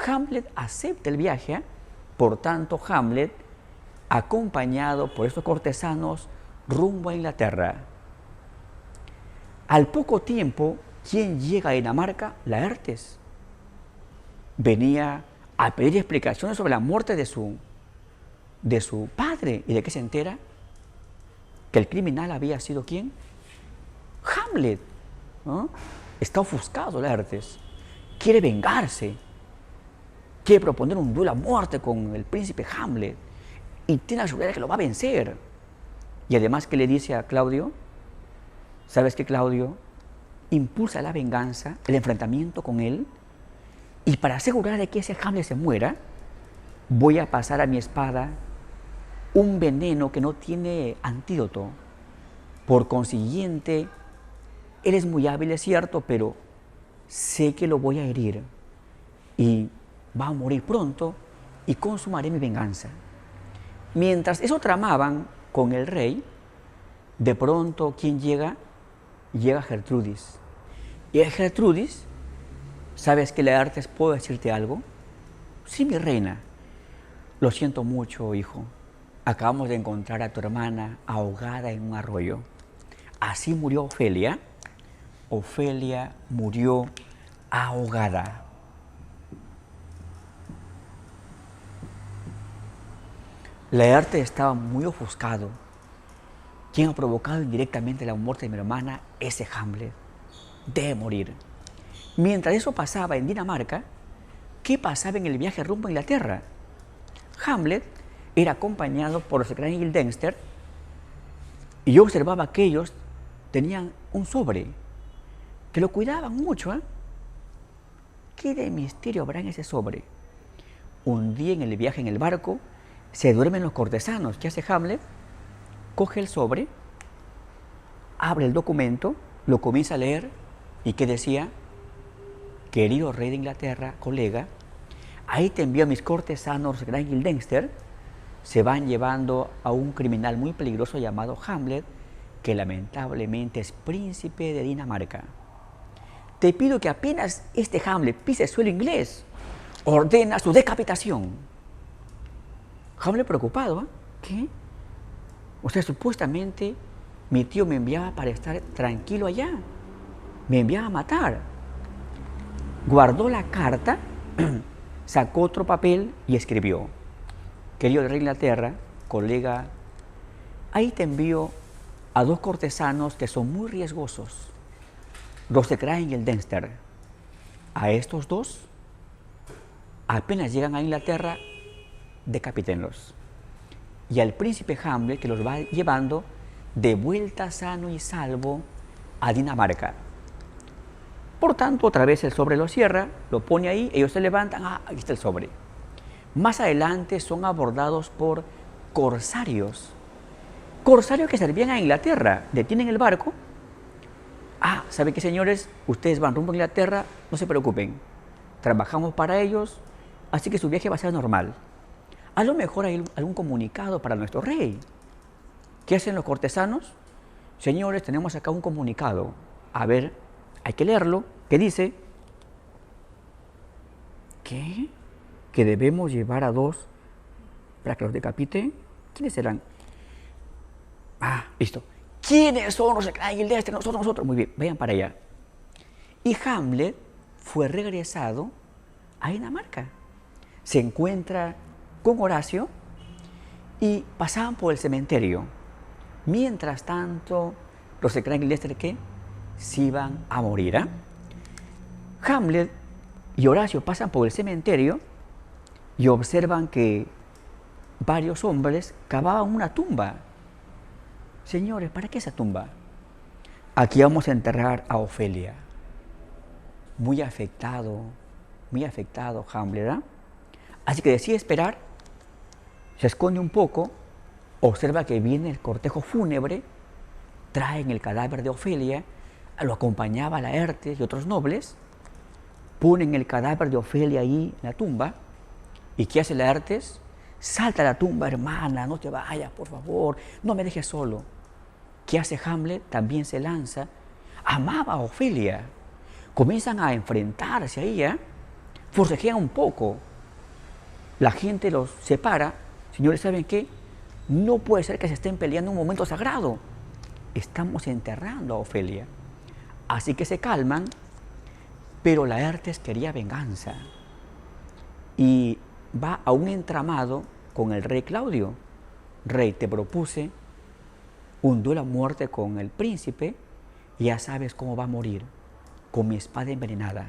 Hamlet acepta el viaje, por tanto Hamlet, acompañado por estos cortesanos, rumbo a Inglaterra. Al poco tiempo, ¿quién llega a Dinamarca? Laertes. Venía a pedir explicaciones sobre la muerte de su padre. ¿Y de qué se entera? Que el criminal había sido ¿quién? Hamlet. ¿No? Está ofuscado Laertes. Quiere vengarse. Quiere proponer un duelo a muerte con el príncipe Hamlet. Y tiene la seguridad de que lo va a vencer. Y además, ¿qué le dice a Claudio? ¿Sabes qué, Claudio? Impulsa la venganza, el enfrentamiento con él. Y para asegurar de que ese Hamlet se muera, voy a pasar a mi espada un veneno que no tiene antídoto. Por consiguiente, él es muy hábil, es cierto, pero sé que lo voy a herir y va a morir pronto y consumaré mi venganza. Mientras eso tramaban con el rey, de pronto, ¿quién llega? Llega Gertrudis. Y Gertrudis, ¿sabes que Laertes puedo decirte algo? Sí, mi reina. Lo siento mucho, hijo. Acabamos de encontrar a tu hermana ahogada en un arroyo. Así murió Ofelia. Ofelia murió ahogada. Laertes estaba muy ofuscado. Quien ha provocado indirectamente la muerte de mi hermana, ese Hamlet. Debe morir. Mientras eso pasaba en Dinamarca, ¿qué pasaba en el viaje rumbo a Inglaterra? Hamlet era acompañado por los secretarios Guildenstern y yo observaba que ellos tenían un sobre, que lo cuidaban mucho. ¿Qué de misterio habrá en ese sobre? Un día en el viaje en el barco, se duermen los cortesanos. ¿Qué hace Hamlet? Coge el sobre, abre el documento, lo comienza a leer y ¿qué decía? Querido rey de Inglaterra, colega, ahí te envío a mis cortesanos Gran Guildenstern, se van llevando a un criminal muy peligroso llamado Hamlet, que lamentablemente es príncipe de Dinamarca. Te pido que apenas este Hamlet pise el suelo inglés, ordena su decapitación. Hamlet preocupado, ¿eh? ¿Qué? O sea, supuestamente mi tío me enviaba para estar tranquilo allá, me enviaba a matar. Guardó la carta, sacó otro papel y escribió: querido rey de Inglaterra, colega, ahí te envío a dos cortesanos que son muy riesgosos, los de Guildenstern. A estos dos, apenas llegan a Inglaterra, decapítenlos. Y al príncipe Hamlet, que los va llevando de vuelta sano y salvo a Dinamarca. Por tanto, otra vez el sobre lo cierra, lo pone ahí, ellos se levantan, aquí está el sobre. Más adelante son abordados por corsarios. Corsarios que servían a Inglaterra, detienen el barco. ¿Saben qué, señores? Ustedes van rumbo a Inglaterra, no se preocupen. Trabajamos para ellos, así que su viaje va a ser normal. A lo mejor hay algún comunicado para nuestro rey. ¿Qué hacen los cortesanos? Señores, tenemos acá un comunicado. A ver, hay que leerlo. ¿Qué dice? ¿Qué? Que debemos llevar a dos para que los decapite. ¿Quiénes serán? Listo. ¿Quiénes son los Guildenstern? Nosotros. Muy bien, vayan para allá. Y Hamlet fue regresado a Dinamarca. Se encuentra con Horacio y pasaban por el cementerio. Mientras tanto, los Guildenstern, ¿qué? Se iban a morir. Hamlet y Horacio pasan por el cementerio y observan que varios hombres cavaban una tumba. Señores, ¿para qué esa tumba? Aquí vamos a enterrar a Ofelia. Muy afectado Hamlet. Así que decide esperar, se esconde un poco, observa que viene el cortejo fúnebre, traen el cadáver de Ofelia, lo acompañaba Laertes y otros nobles, ponen el cadáver de Ofelia ahí en la tumba, ¿y qué hace Laertes? Salta a la tumba, hermana, no te vayas, por favor, no me dejes solo. ¿Qué hace Hamlet? También se lanza, amaba a Ofelia, comienzan a enfrentarse ahí, forcejean un poco, la gente los separa. Señores, ¿saben qué? No puede ser que se estén peleando en un momento sagrado, estamos enterrando a Ofelia. Así que se calman, pero Laertes quería venganza y va a un entramado con el rey Claudio. Rey, te propuse un duelo a muerte con el príncipe y ya sabes cómo va a morir, con mi espada envenenada.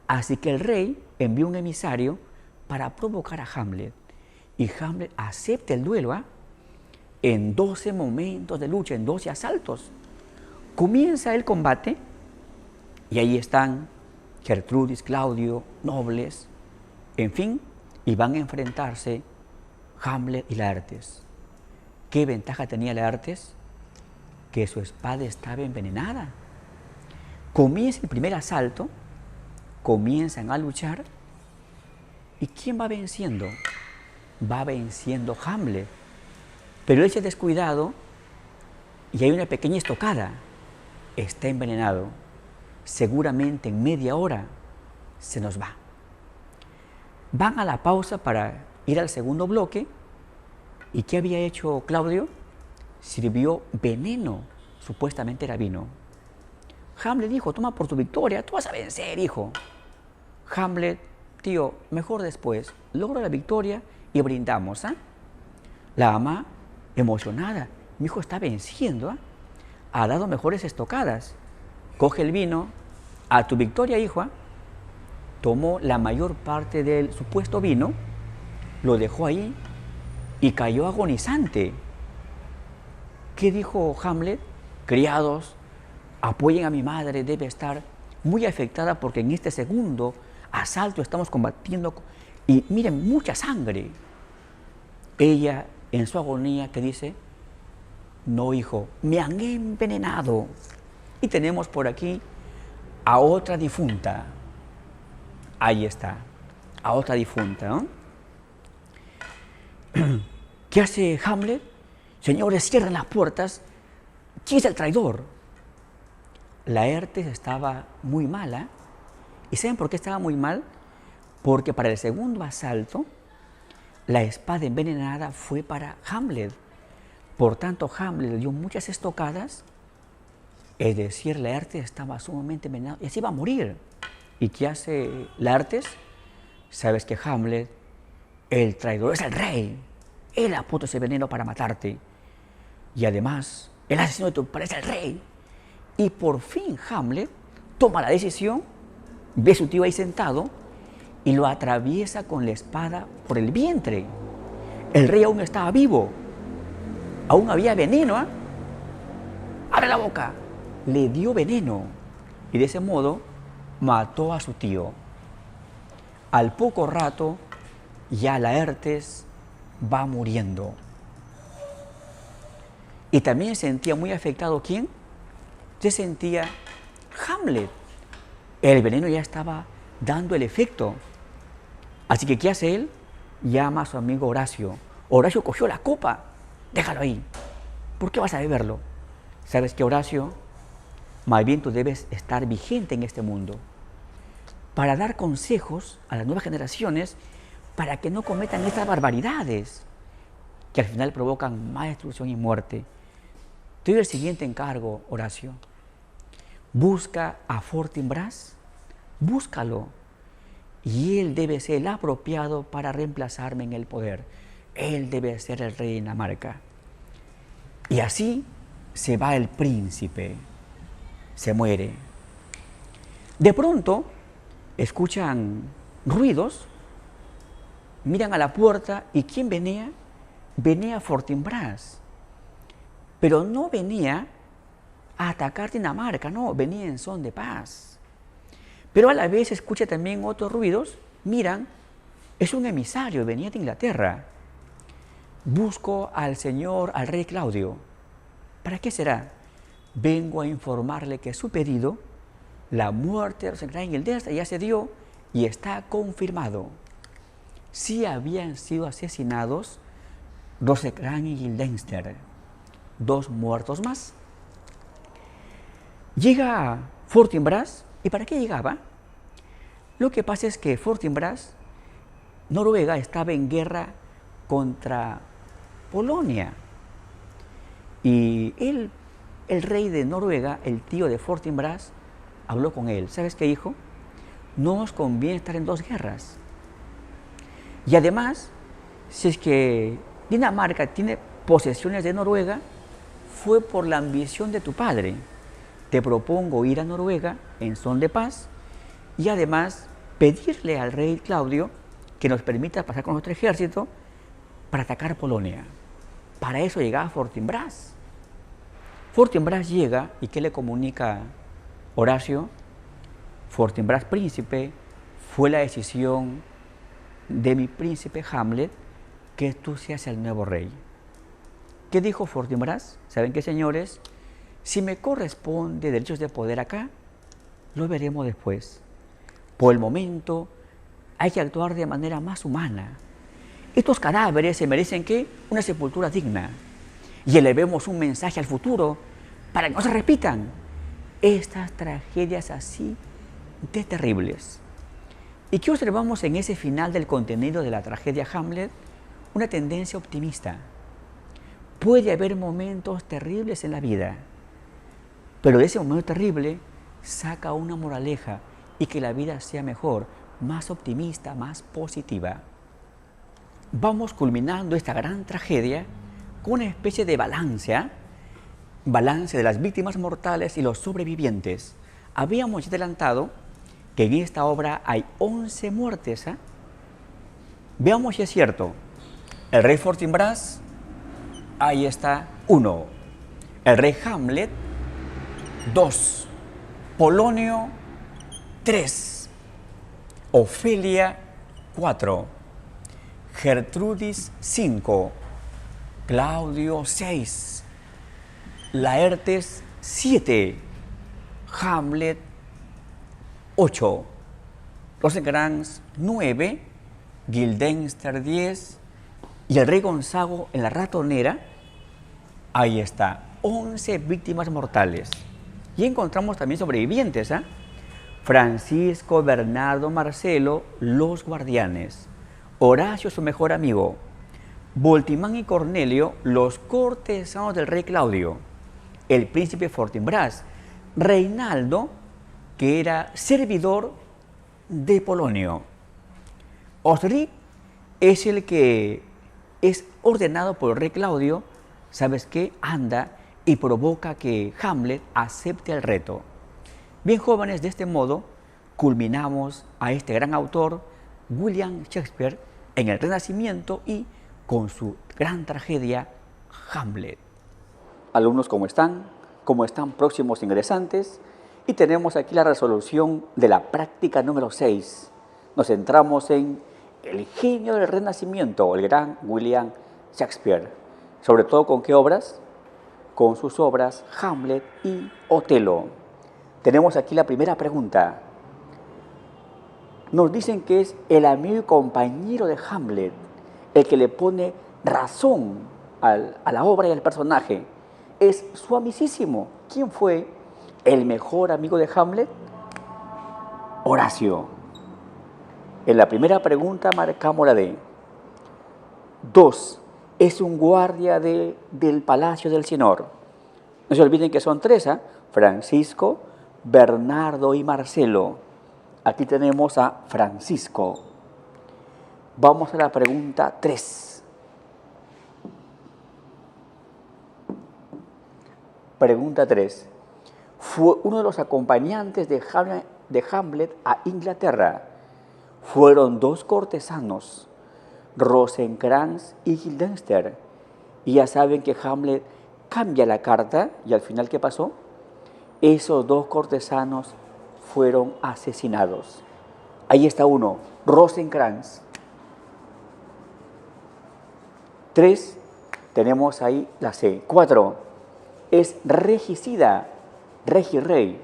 Así que el rey envió un emisario para provocar a Hamlet y Hamlet acepta el duelo. En 12 momentos de lucha, en 12 asaltos, comienza el combate y ahí están Gertrudis, Claudio, nobles, en fin, y van a enfrentarse Hamlet y Laertes. ¿Qué ventaja tenía Laertes? Que su espada estaba envenenada. Comienza el primer asalto, comienzan a luchar. ¿Y quién va venciendo? Va venciendo Hamlet. Pero él se ha descuidado y hay una pequeña estocada. Está envenenado. Seguramente en media hora se nos va. Van a la pausa para ir al segundo bloque. ¿Y qué había hecho Claudio? Sirvió veneno, supuestamente era vino. Hamlet dijo, toma por tu victoria, tú vas a vencer, hijo. Hamlet, tío, mejor después, logro la victoria y brindamos, ¿ah? La ama, emocionada, mi hijo está venciendo, ¿ah? Ha dado mejores estocadas. Coge el vino, a tu victoria, hijo, ¿ah? Tomó la mayor parte del supuesto vino, lo dejó ahí y cayó agonizante. ¿Qué dijo Hamlet? Criados, apoyen a mi madre, debe estar muy afectada porque en este segundo asalto estamos combatiendo y miren, mucha sangre. Ella, en su agonía, te dice, no, hijo, me han envenenado. Y tenemos por aquí a otra difunta. Ahí está, a otra difunta, ¿no? ¿Qué hace Hamlet? Señores, cierren las puertas. ¿Quién es el traidor? Laertes estaba muy mala. ¿Y saben por qué estaba muy mal? Porque para el segundo asalto, la espada envenenada fue para Hamlet. Por tanto, Hamlet le dio muchas estocadas. Es decir, Laertes estaba sumamente envenenado y así iba a morir. ¿Y qué hace Laertes? Sabes que Hamlet, el traidor, es el rey. Él ha puesto ese veneno para matarte. Y además, el asesino de tu padre es el rey. Y por fin Hamlet toma la decisión, ve a su tío ahí sentado y lo atraviesa con la espada por el vientre. El rey aún estaba vivo. Aún había veneno, ¿eh? ¡Abre la boca! Le dio veneno y de ese modo mató a su tío. Al poco rato, ya Laertes va muriendo. Y también sentía muy afectado, ¿quién? Se sentía Hamlet. El veneno ya estaba dando el efecto. Así que, ¿qué hace él? Llama a su amigo Horacio. Horacio cogió la copa. Déjalo ahí. ¿Por qué vas a beberlo? ¿Sabes que, Horacio? Más bien tú debes estar vigente en este mundo para dar consejos a las nuevas generaciones para que no cometan estas barbaridades que al final provocan más destrucción y muerte. Te doy el siguiente encargo, Horacio. Busca a Fortinbras, búscalo, y él debe ser el apropiado para reemplazarme en el poder. Él debe ser el rey de Dinamarca. Y así se va el príncipe, se muere. De pronto escuchan ruidos, miran a la puerta y ¿quién venía? Venía Fortinbras, pero no venía a atacar Dinamarca, no, venía en son de paz. Pero a la vez escucha también otros ruidos, miran, es un emisario, venía de Inglaterra. Busco al señor, al rey Claudio. ¿Para qué será? Vengo a informarle que su pedido, la muerte de los Inglaterra ya se dio y está confirmado. Sí habían sido asesinados Rosecrans y Guildenstern, 2 muertos más. Llega Fortinbras, ¿y para qué llegaba? Lo que pasa es que Fortinbras, Noruega, estaba en guerra contra Polonia. Y él, el rey de Noruega, el tío de Fortinbras, habló con él. ¿Sabes qué dijo? No nos conviene estar en 2 guerras. Y además, si es que Dinamarca tiene posesiones de Noruega, fue por la ambición de tu padre. Te propongo ir a Noruega en son de paz y además pedirle al rey Claudio que nos permita pasar con nuestro ejército para atacar Polonia. Para eso llegaba Fortinbras. Fortinbras llega y ¿qué le comunica Horacio? Fortinbras príncipe, fue la decisión de mi príncipe Hamlet que tú seas el nuevo rey. ¿Qué dijo Fortinbras? ¿Saben qué, señores? Si me corresponde derechos de poder acá, Lo veremos después. Por el momento, hay que actuar de manera más humana. Estos cadáveres se merecen ¿qué? Una sepultura digna. Y elevemos un mensaje al futuro para que no se repitan estas tragedias así de terribles. ¿Y qué observamos en ese final del contenido de la tragedia Hamlet? Una tendencia optimista. Puede haber momentos terribles en la vida, pero de ese momento terrible saca una moraleja y que la vida sea mejor, más optimista, más positiva. Vamos culminando esta gran tragedia con una especie de balance de las víctimas mortales y los sobrevivientes. Habíamos adelantado que en esta obra hay 11 muertes. Veamos si es cierto. El rey Fortinbras, ahí está, 1. El rey Hamlet, 2. Polonio, 3. Ofelia, 4. Gertrudis, 5. Claudio, 6. Laertes, 7. Hamlet, 8. Rosencrantz, 9. Guildenstern, 10. Y el rey Gonzago en la ratonera, ahí está, 11 víctimas mortales. Y encontramos también sobrevivientes, Francisco, Bernardo, Marcelo, los guardianes. Horacio, su mejor amigo. Voltimán y Cornelio, los cortesanos del rey Claudio. El príncipe Fortinbras. Reinaldo, que era servidor de Polonio. Osric es el que es ordenado por el rey Claudio, ¿sabes qué? Anda y provoca que Hamlet acepte el reto. Bien, jóvenes, de este modo culminamos a este gran autor, William Shakespeare, en el Renacimiento y con su gran tragedia, Hamlet. Alumnos, ¿cómo están? ¿Cómo están próximos ingresantes? Y tenemos aquí la resolución de la práctica número 6. Nos centramos en el genio del Renacimiento, el gran William Shakespeare. Sobre todo, ¿con qué obras? Con sus obras Hamlet y Otelo. Tenemos aquí la primera pregunta. Nos dicen que es el amigo y compañero de Hamlet, el que le pone razón a la obra y al personaje. Es su amicísimo. ¿Quién fue el mejor amigo de Hamlet? Horacio. En la primera pregunta marcamos la D. 2. Es un guardia del Palacio del Señor. No se olviden que son 3, Francisco, Bernardo y Marcelo. Aquí tenemos a Francisco. Vamos a la pregunta 3. Pregunta 3. Fue uno de los acompañantes de Hamlet a Inglaterra. Fueron 2 cortesanos, Rosencrantz y Guildenstern. Y ya saben que Hamlet cambia la carta y al final, ¿qué pasó? Esos 2 cortesanos fueron asesinados. Ahí está uno, Rosencrantz. 3, tenemos ahí la C. 4, es regicida, regirrey,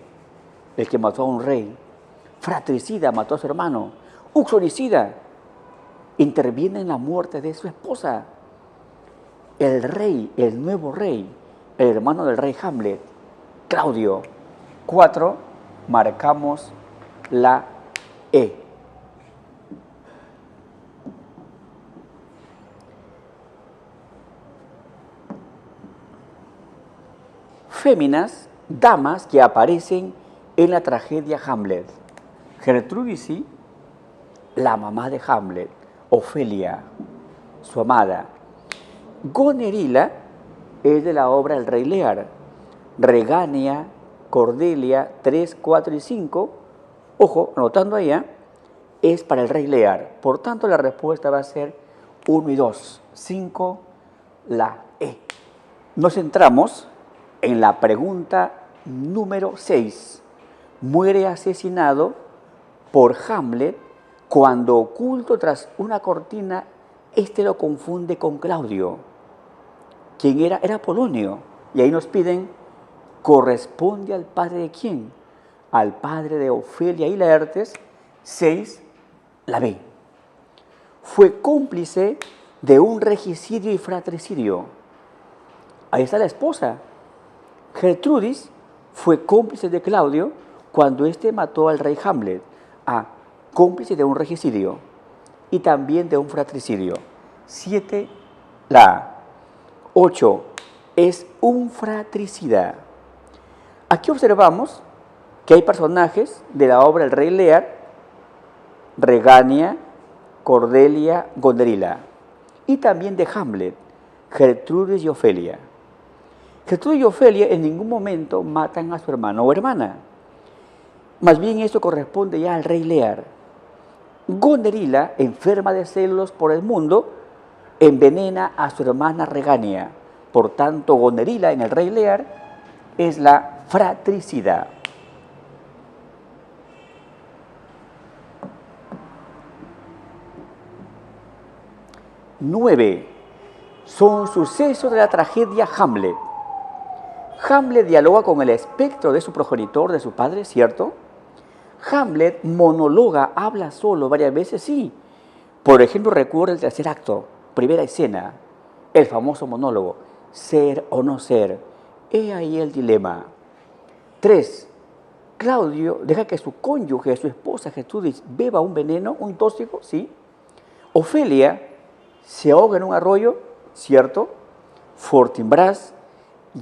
el que mató a un rey. Fratricida, mató a su hermano. Uxoricida, interviene en la muerte de su esposa. El rey, el nuevo rey, el hermano del rey Hamlet, Claudio. 4, marcamos la E. Féminas, damas que aparecen en la tragedia Hamlet. Gertrudis, la mamá de Hamlet. Ofelia, su amada. Gonerila es de la obra El Rey Lear. Regania, Cordelia, 3, 4 y 5, ojo, anotando allá, es para el Rey Lear. Por tanto, la respuesta va a ser 1 y 2. 5, la E. Nos centramos en la pregunta número 6. Muere asesinado por Hamlet cuando, oculto tras una cortina, este lo confunde con Claudio. ¿Quién era? Era Polonio. Y ahí nos piden, ¿corresponde al padre de quién? al padre de Ofelia y Laertes. 6. La B. Fue cómplice de un regicidio y fratricidio. Ahí está la esposa. Gertrudis fue cómplice de Claudio cuando éste mató al rey Hamlet. A. Cómplice de un regicidio y también de un fratricidio. 7. La A. 8. Es un fratricida. Aquí observamos que hay personajes de la obra El Rey Lear: Regania, Cordelia, Gonderila, y también de Hamlet, Gertrudis y Ofelia. Gertrudis y Ofelia en ningún momento matan a su hermano o hermana. Más bien esto corresponde ya al Rey Lear. Gonderila, enferma de celos por el mundo, envenena a su hermana Regania. Por tanto, Gonderila en el Rey Lear es la fratricida. Nueve. Son sucesos de la tragedia Hamlet. Hamlet dialoga con el espectro de su progenitor, de su padre, ¿cierto? Hamlet monologa, habla solo varias veces, sí. Por ejemplo, recuerda el tercer acto, primera escena, el famoso monólogo, ser o no ser. He ahí el dilema. 3. Claudio deja que su cónyuge, su esposa Gertrudis, beba un veneno, un tóxico, sí. Ofelia se ahoga en un arroyo, ¿cierto? Fortinbras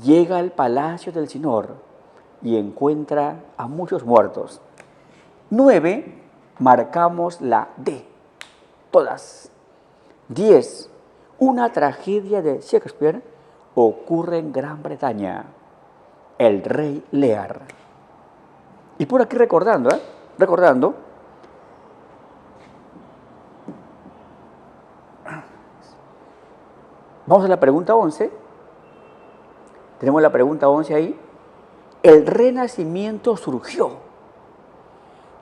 llega al palacio del Sinor y encuentra a muchos muertos. 9. Marcamos la D. Todas. 10. Una tragedia de Shakespeare ocurre en Gran Bretaña. El Rey Lear. Y por aquí recordando, vamos a la pregunta 11. Tenemos la pregunta 11 ahí. El Renacimiento surgió.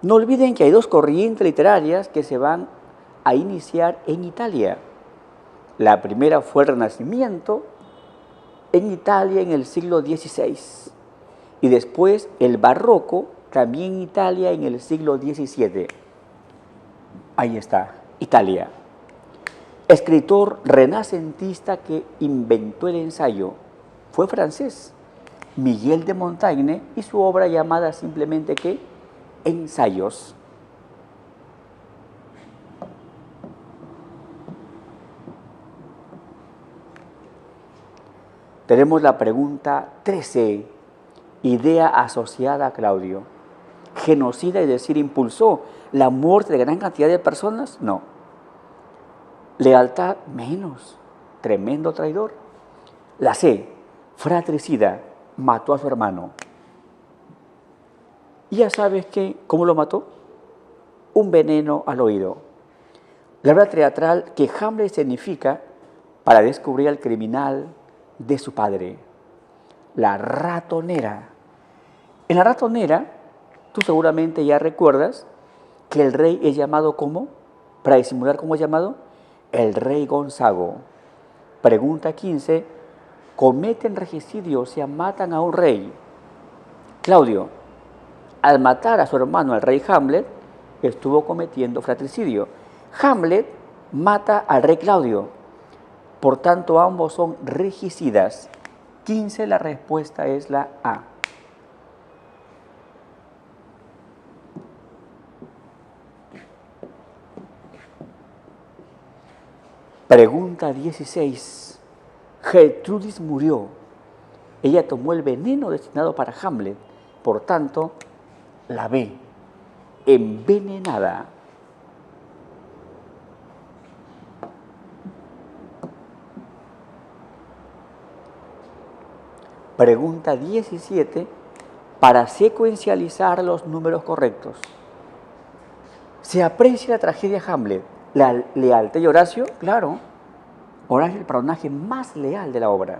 No olviden que hay dos corrientes literarias que se van a iniciar en Italia. La primera fue el Renacimiento en Italia en el siglo XVI. Y después el Barroco, también en Italia en el siglo XVII. Ahí está, Italia. Escritor renacentista que inventó el ensayo. Fue francés, Miguel de Montaigne, y su obra llamada simplemente ¿qué? Ensayos. Tenemos la pregunta 13, idea asociada a Claudio. ¿Genocida, es decir, impulsó la muerte de gran cantidad de personas? No. Lealtad, menos. Tremendo traidor. La C, fratricida, mató a su hermano. ¿Y ya sabes cómo lo mató? Un veneno al oído. La obra teatral que Hamlet significa para descubrir al criminal de su padre. La ratonera. En la ratonera, tú seguramente ya recuerdas que el rey es llamado ¿cómo? Para disimular cómo es llamado, el rey Gonzago. Pregunta 15. Cometen regicidio, o sea, matan a un rey. Claudio, al matar a su hermano, el rey Hamlet, estuvo cometiendo fratricidio. Hamlet mata al rey Claudio. Por tanto, ambos son regicidas. 15, la respuesta es la A. Pregunta 16. Gertrudis murió. Ella tomó el veneno destinado para Hamlet. Por tanto, la B. Envenenada. Pregunta 17. Para secuencializar los números correctos. ¿Se aprecia la tragedia Hamlet? ¿La lealtad de Horacio? Claro. Horacio es el personaje más leal de la obra.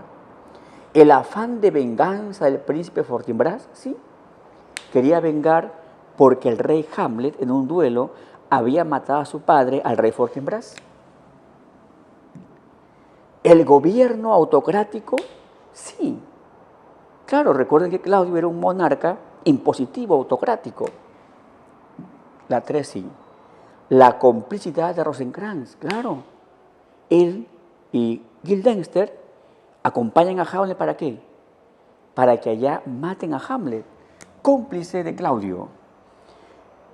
¿El afán de venganza del príncipe Fortinbras? Sí. Quería vengar porque el rey Hamlet en un duelo había matado a su padre, al rey Fortinbras. ¿El gobierno autocrático? Sí. Claro, recuerden que Claudio era un monarca impositivo, autocrático. La 3 sí. La complicidad de Rosencrantz, claro. Él y Guildenstern acompañan a Hamlet ¿para qué? Para que allá maten a Hamlet, cómplice de Claudio.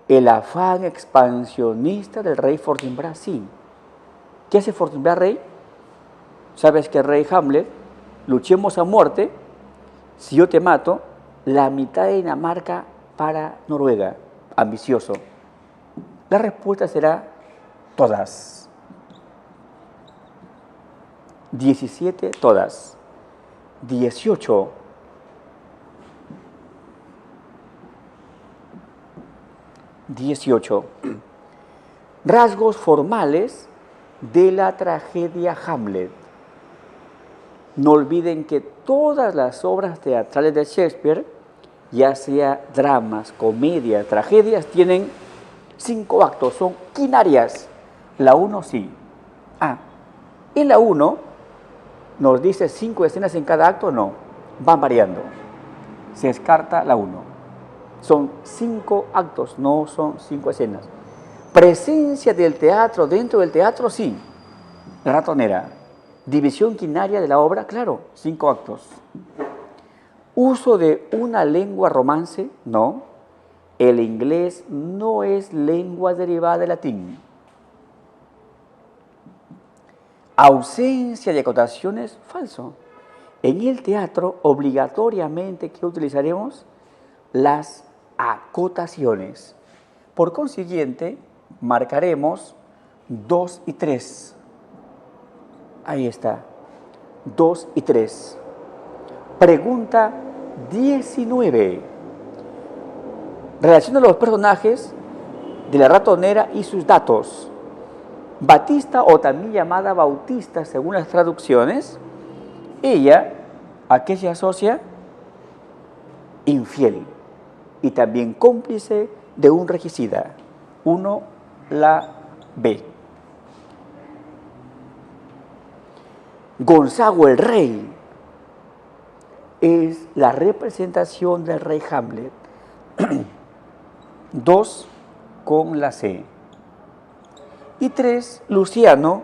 El afán expansionista del rey Fortinbras, sí. ¿Qué hace Fortinbras rey? Sabes que el rey Hamlet, luchemos a muerte, si yo te mato, la mitad de Dinamarca para Noruega, ambicioso. La respuesta será todas. 17, todas. 18. Rasgos formales de la tragedia Hamlet. No olviden que todas las obras teatrales de Shakespeare, ya sea dramas, comedias, tragedias, tienen 5 actos, son quinarias. La 1 sí. En la 1 nos dice 5 escenas en cada acto, no, van variando. Se descarta la 1. Son 5 actos, no son 5 escenas. Presencia del teatro dentro del teatro, sí. La ratonera. División quinaria de la obra, claro, 5 actos. Uso de una lengua romance, no. El inglés no es lengua derivada del latín. Ausencia de acotaciones, falso. En el teatro, obligatoriamente, ¿qué utilizaremos? Las acotaciones. Por consiguiente, marcaremos 2 y 3. Ahí está, 2 y 3. Pregunta 19. Relaciona los personajes de la ratonera y sus datos. Batista, o también llamada Bautista, según las traducciones, ella, ¿a qué se asocia? Infiel y también cómplice de un regicida. 1, la B. Gonzago el rey es la representación del rey Hamlet. 2 con la C. Y 3, Luciano,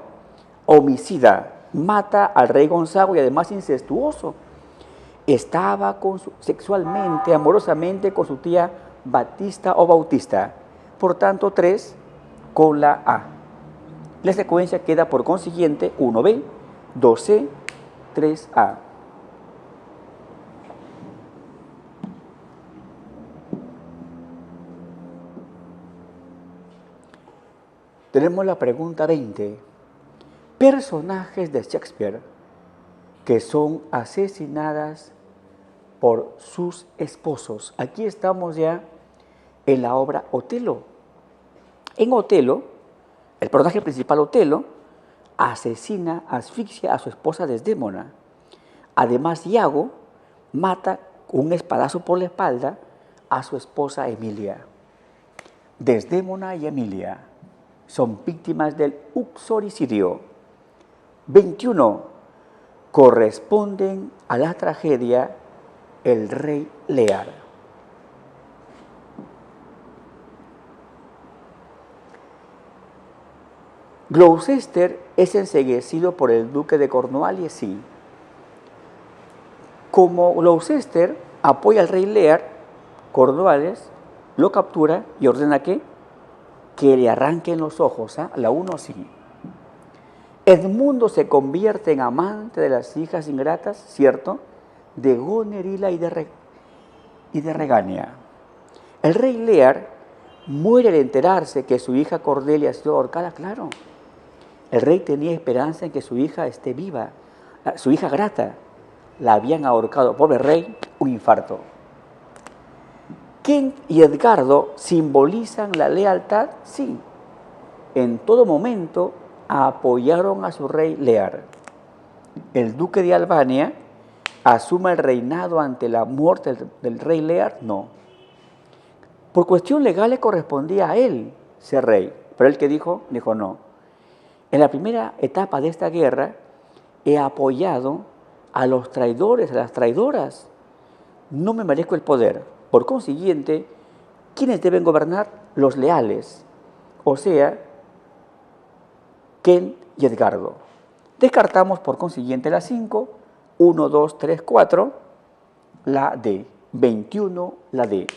homicida, mata al rey Gonzago y además incestuoso. Estaba sexualmente, amorosamente con su tía Batista o Bautista. Por tanto, 3 con la A. La secuencia queda por consiguiente 1B, 2C, 3A. Tenemos la pregunta 20. Personajes de Shakespeare que son asesinadas por sus esposos. Aquí estamos ya en la obra Otelo. En Otelo, el personaje principal, Otelo, asesina, asfixia a su esposa Desdémona. Además, Iago mata con un espadazo por la espalda a su esposa Emilia. Desdémona y Emilia son víctimas del uxoricidio. 21. Corresponden a la tragedia El Rey Lear. Gloucester es enceguecido por el duque de Cornualles, sí. Como Gloucester apoya al rey Lear, Cornualles lo captura y ordena que le arranquen los ojos. La 1 sí. Edmundo se convierte en amante de las hijas ingratas, ¿cierto?, de Gonerila y de Regania. El rey Lear muere al enterarse que su hija Cordelia ha sido ahorcada, claro. El rey tenía esperanza en que su hija esté viva, su hija Grata. La habían ahorcado, pobre rey, un infarto. Kent y Edgardo simbolizan la lealtad, sí. En todo momento apoyaron a su rey Lear. El duque de Albania asume el reinado ante la muerte del rey Lear, no. Por cuestión legal le correspondía a él ser rey, pero él que dijo no. En la primera etapa de esta guerra he apoyado a los traidores, a las traidoras. No me merezco el poder. Por consiguiente, ¿quiénes deben gobernar? Los leales, o sea, Kent y Edgardo. Descartamos por consiguiente la 5, 1, 2, 3, 4, la D, 21, la D.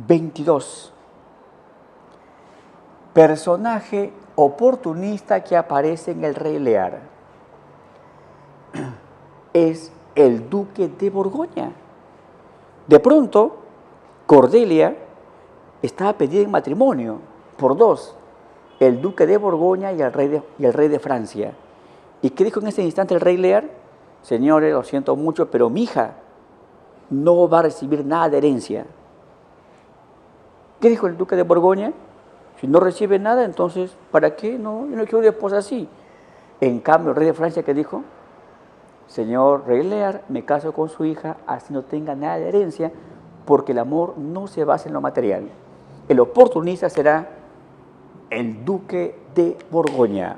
(22) Personaje oportunista que aparece en el Rey Lear es el duque de Borgoña. De pronto, Cordelia estaba pedida en matrimonio por dos, el duque de Borgoña y el rey de Francia. ¿Y qué dijo en ese instante el Rey Lear? Señores, lo siento mucho, pero mi hija no va a recibir nada de herencia. ¿Qué dijo el duque de Borgoña? Si no recibe nada, entonces, ¿para qué? No, yo no quiero una esposa así. En cambio, el rey de Francia, ¿qué dijo? Señor Rey Lear, me caso con su hija, así no tenga nada de herencia, porque el amor no se basa en lo material. El oportunista será el duque de Borgoña.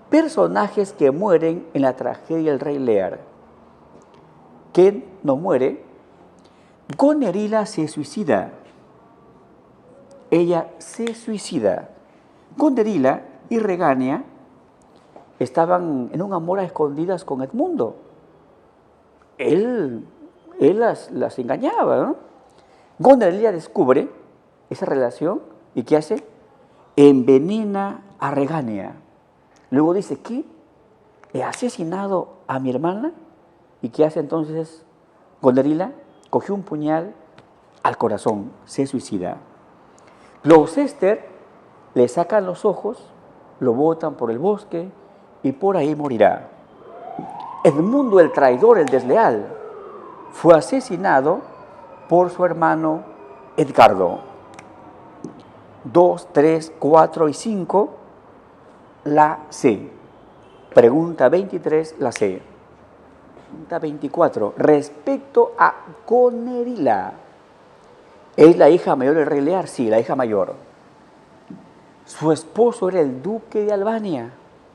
Personajes que mueren en la tragedia del Rey Lear. ¿Quién no muere? Gonerila se suicida. Ella se suicida. Gonerila y Regania estaban en un amor a escondidas con Edmundo. Él las engañaba, ¿no? Gonerila descubre esa relación y ¿qué hace? Envenena a Regania. Luego dice, ¿qué? ¿He asesinado a mi hermana? ¿Y qué hace entonces Gonerila? Cogió un puñal al corazón, se suicida. Gloucester le sacan los ojos, lo botan por el bosque y por ahí morirá. Edmundo el traidor, el desleal, fue asesinado por su hermano Edgardo. 2, 3, 4 y 5, la C. Pregunta 23, la C. Pregunta 24, respecto a Gonerila. ¿Es la hija mayor del Rey Lear? Sí, la hija mayor. Su esposo era el duque de Albania.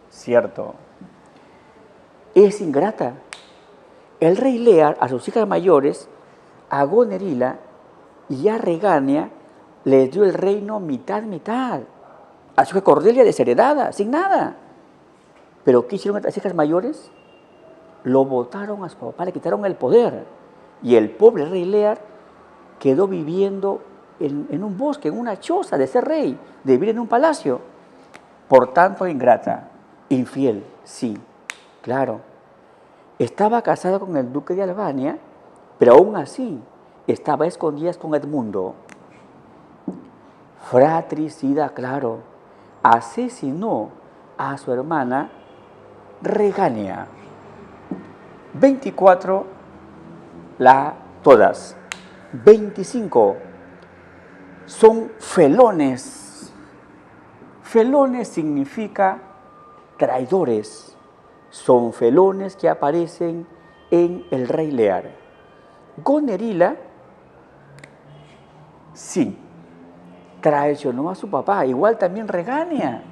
Cierto. Es ingrata. El Rey Lear a sus hijas mayores, a Gonerila y a Regania, les dio el reino mitad. A su hija Cordelia desheredada, sin nada. Pero ¿qué hicieron las hijas mayores? Lo botaron a su papá, le quitaron el poder. Y el pobre Rey Lear quedó viviendo en un bosque, en una choza de ser rey, de vivir en un palacio. Por tanto, ingrata, infiel, sí, claro. Estaba casada con el duque de Albania, pero aún así estaba a escondidas con Edmundo. Fratricida, claro, asesinó a su hermana Regania. 24, todas. 25, son felones. Felones significa traidores. Son felones que aparecen en el Rey Lear. Gonerila, sí, traicionó a su papá, igual también Regania.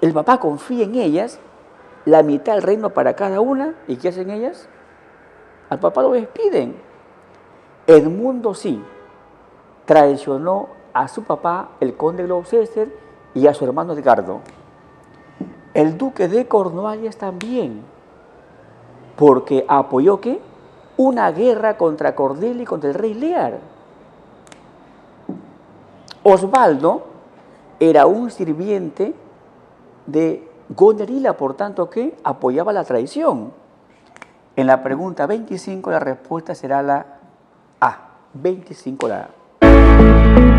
El papá confía en ellas, la mitad del reino para cada una, ¿y qué hacen ellas? Al papá lo despiden. Edmundo sí, traicionó a su papá, el conde Gloucester, y a su hermano Edgardo. El duque de Cornualles también, porque apoyó ¿qué? Una guerra contra Cordelia y contra el Rey Lear. Osvaldo era un sirviente de Gonerila, por tanto, ¿qué? Apoyaba la traición. En la pregunta 25 la respuesta será la A. 25 la A.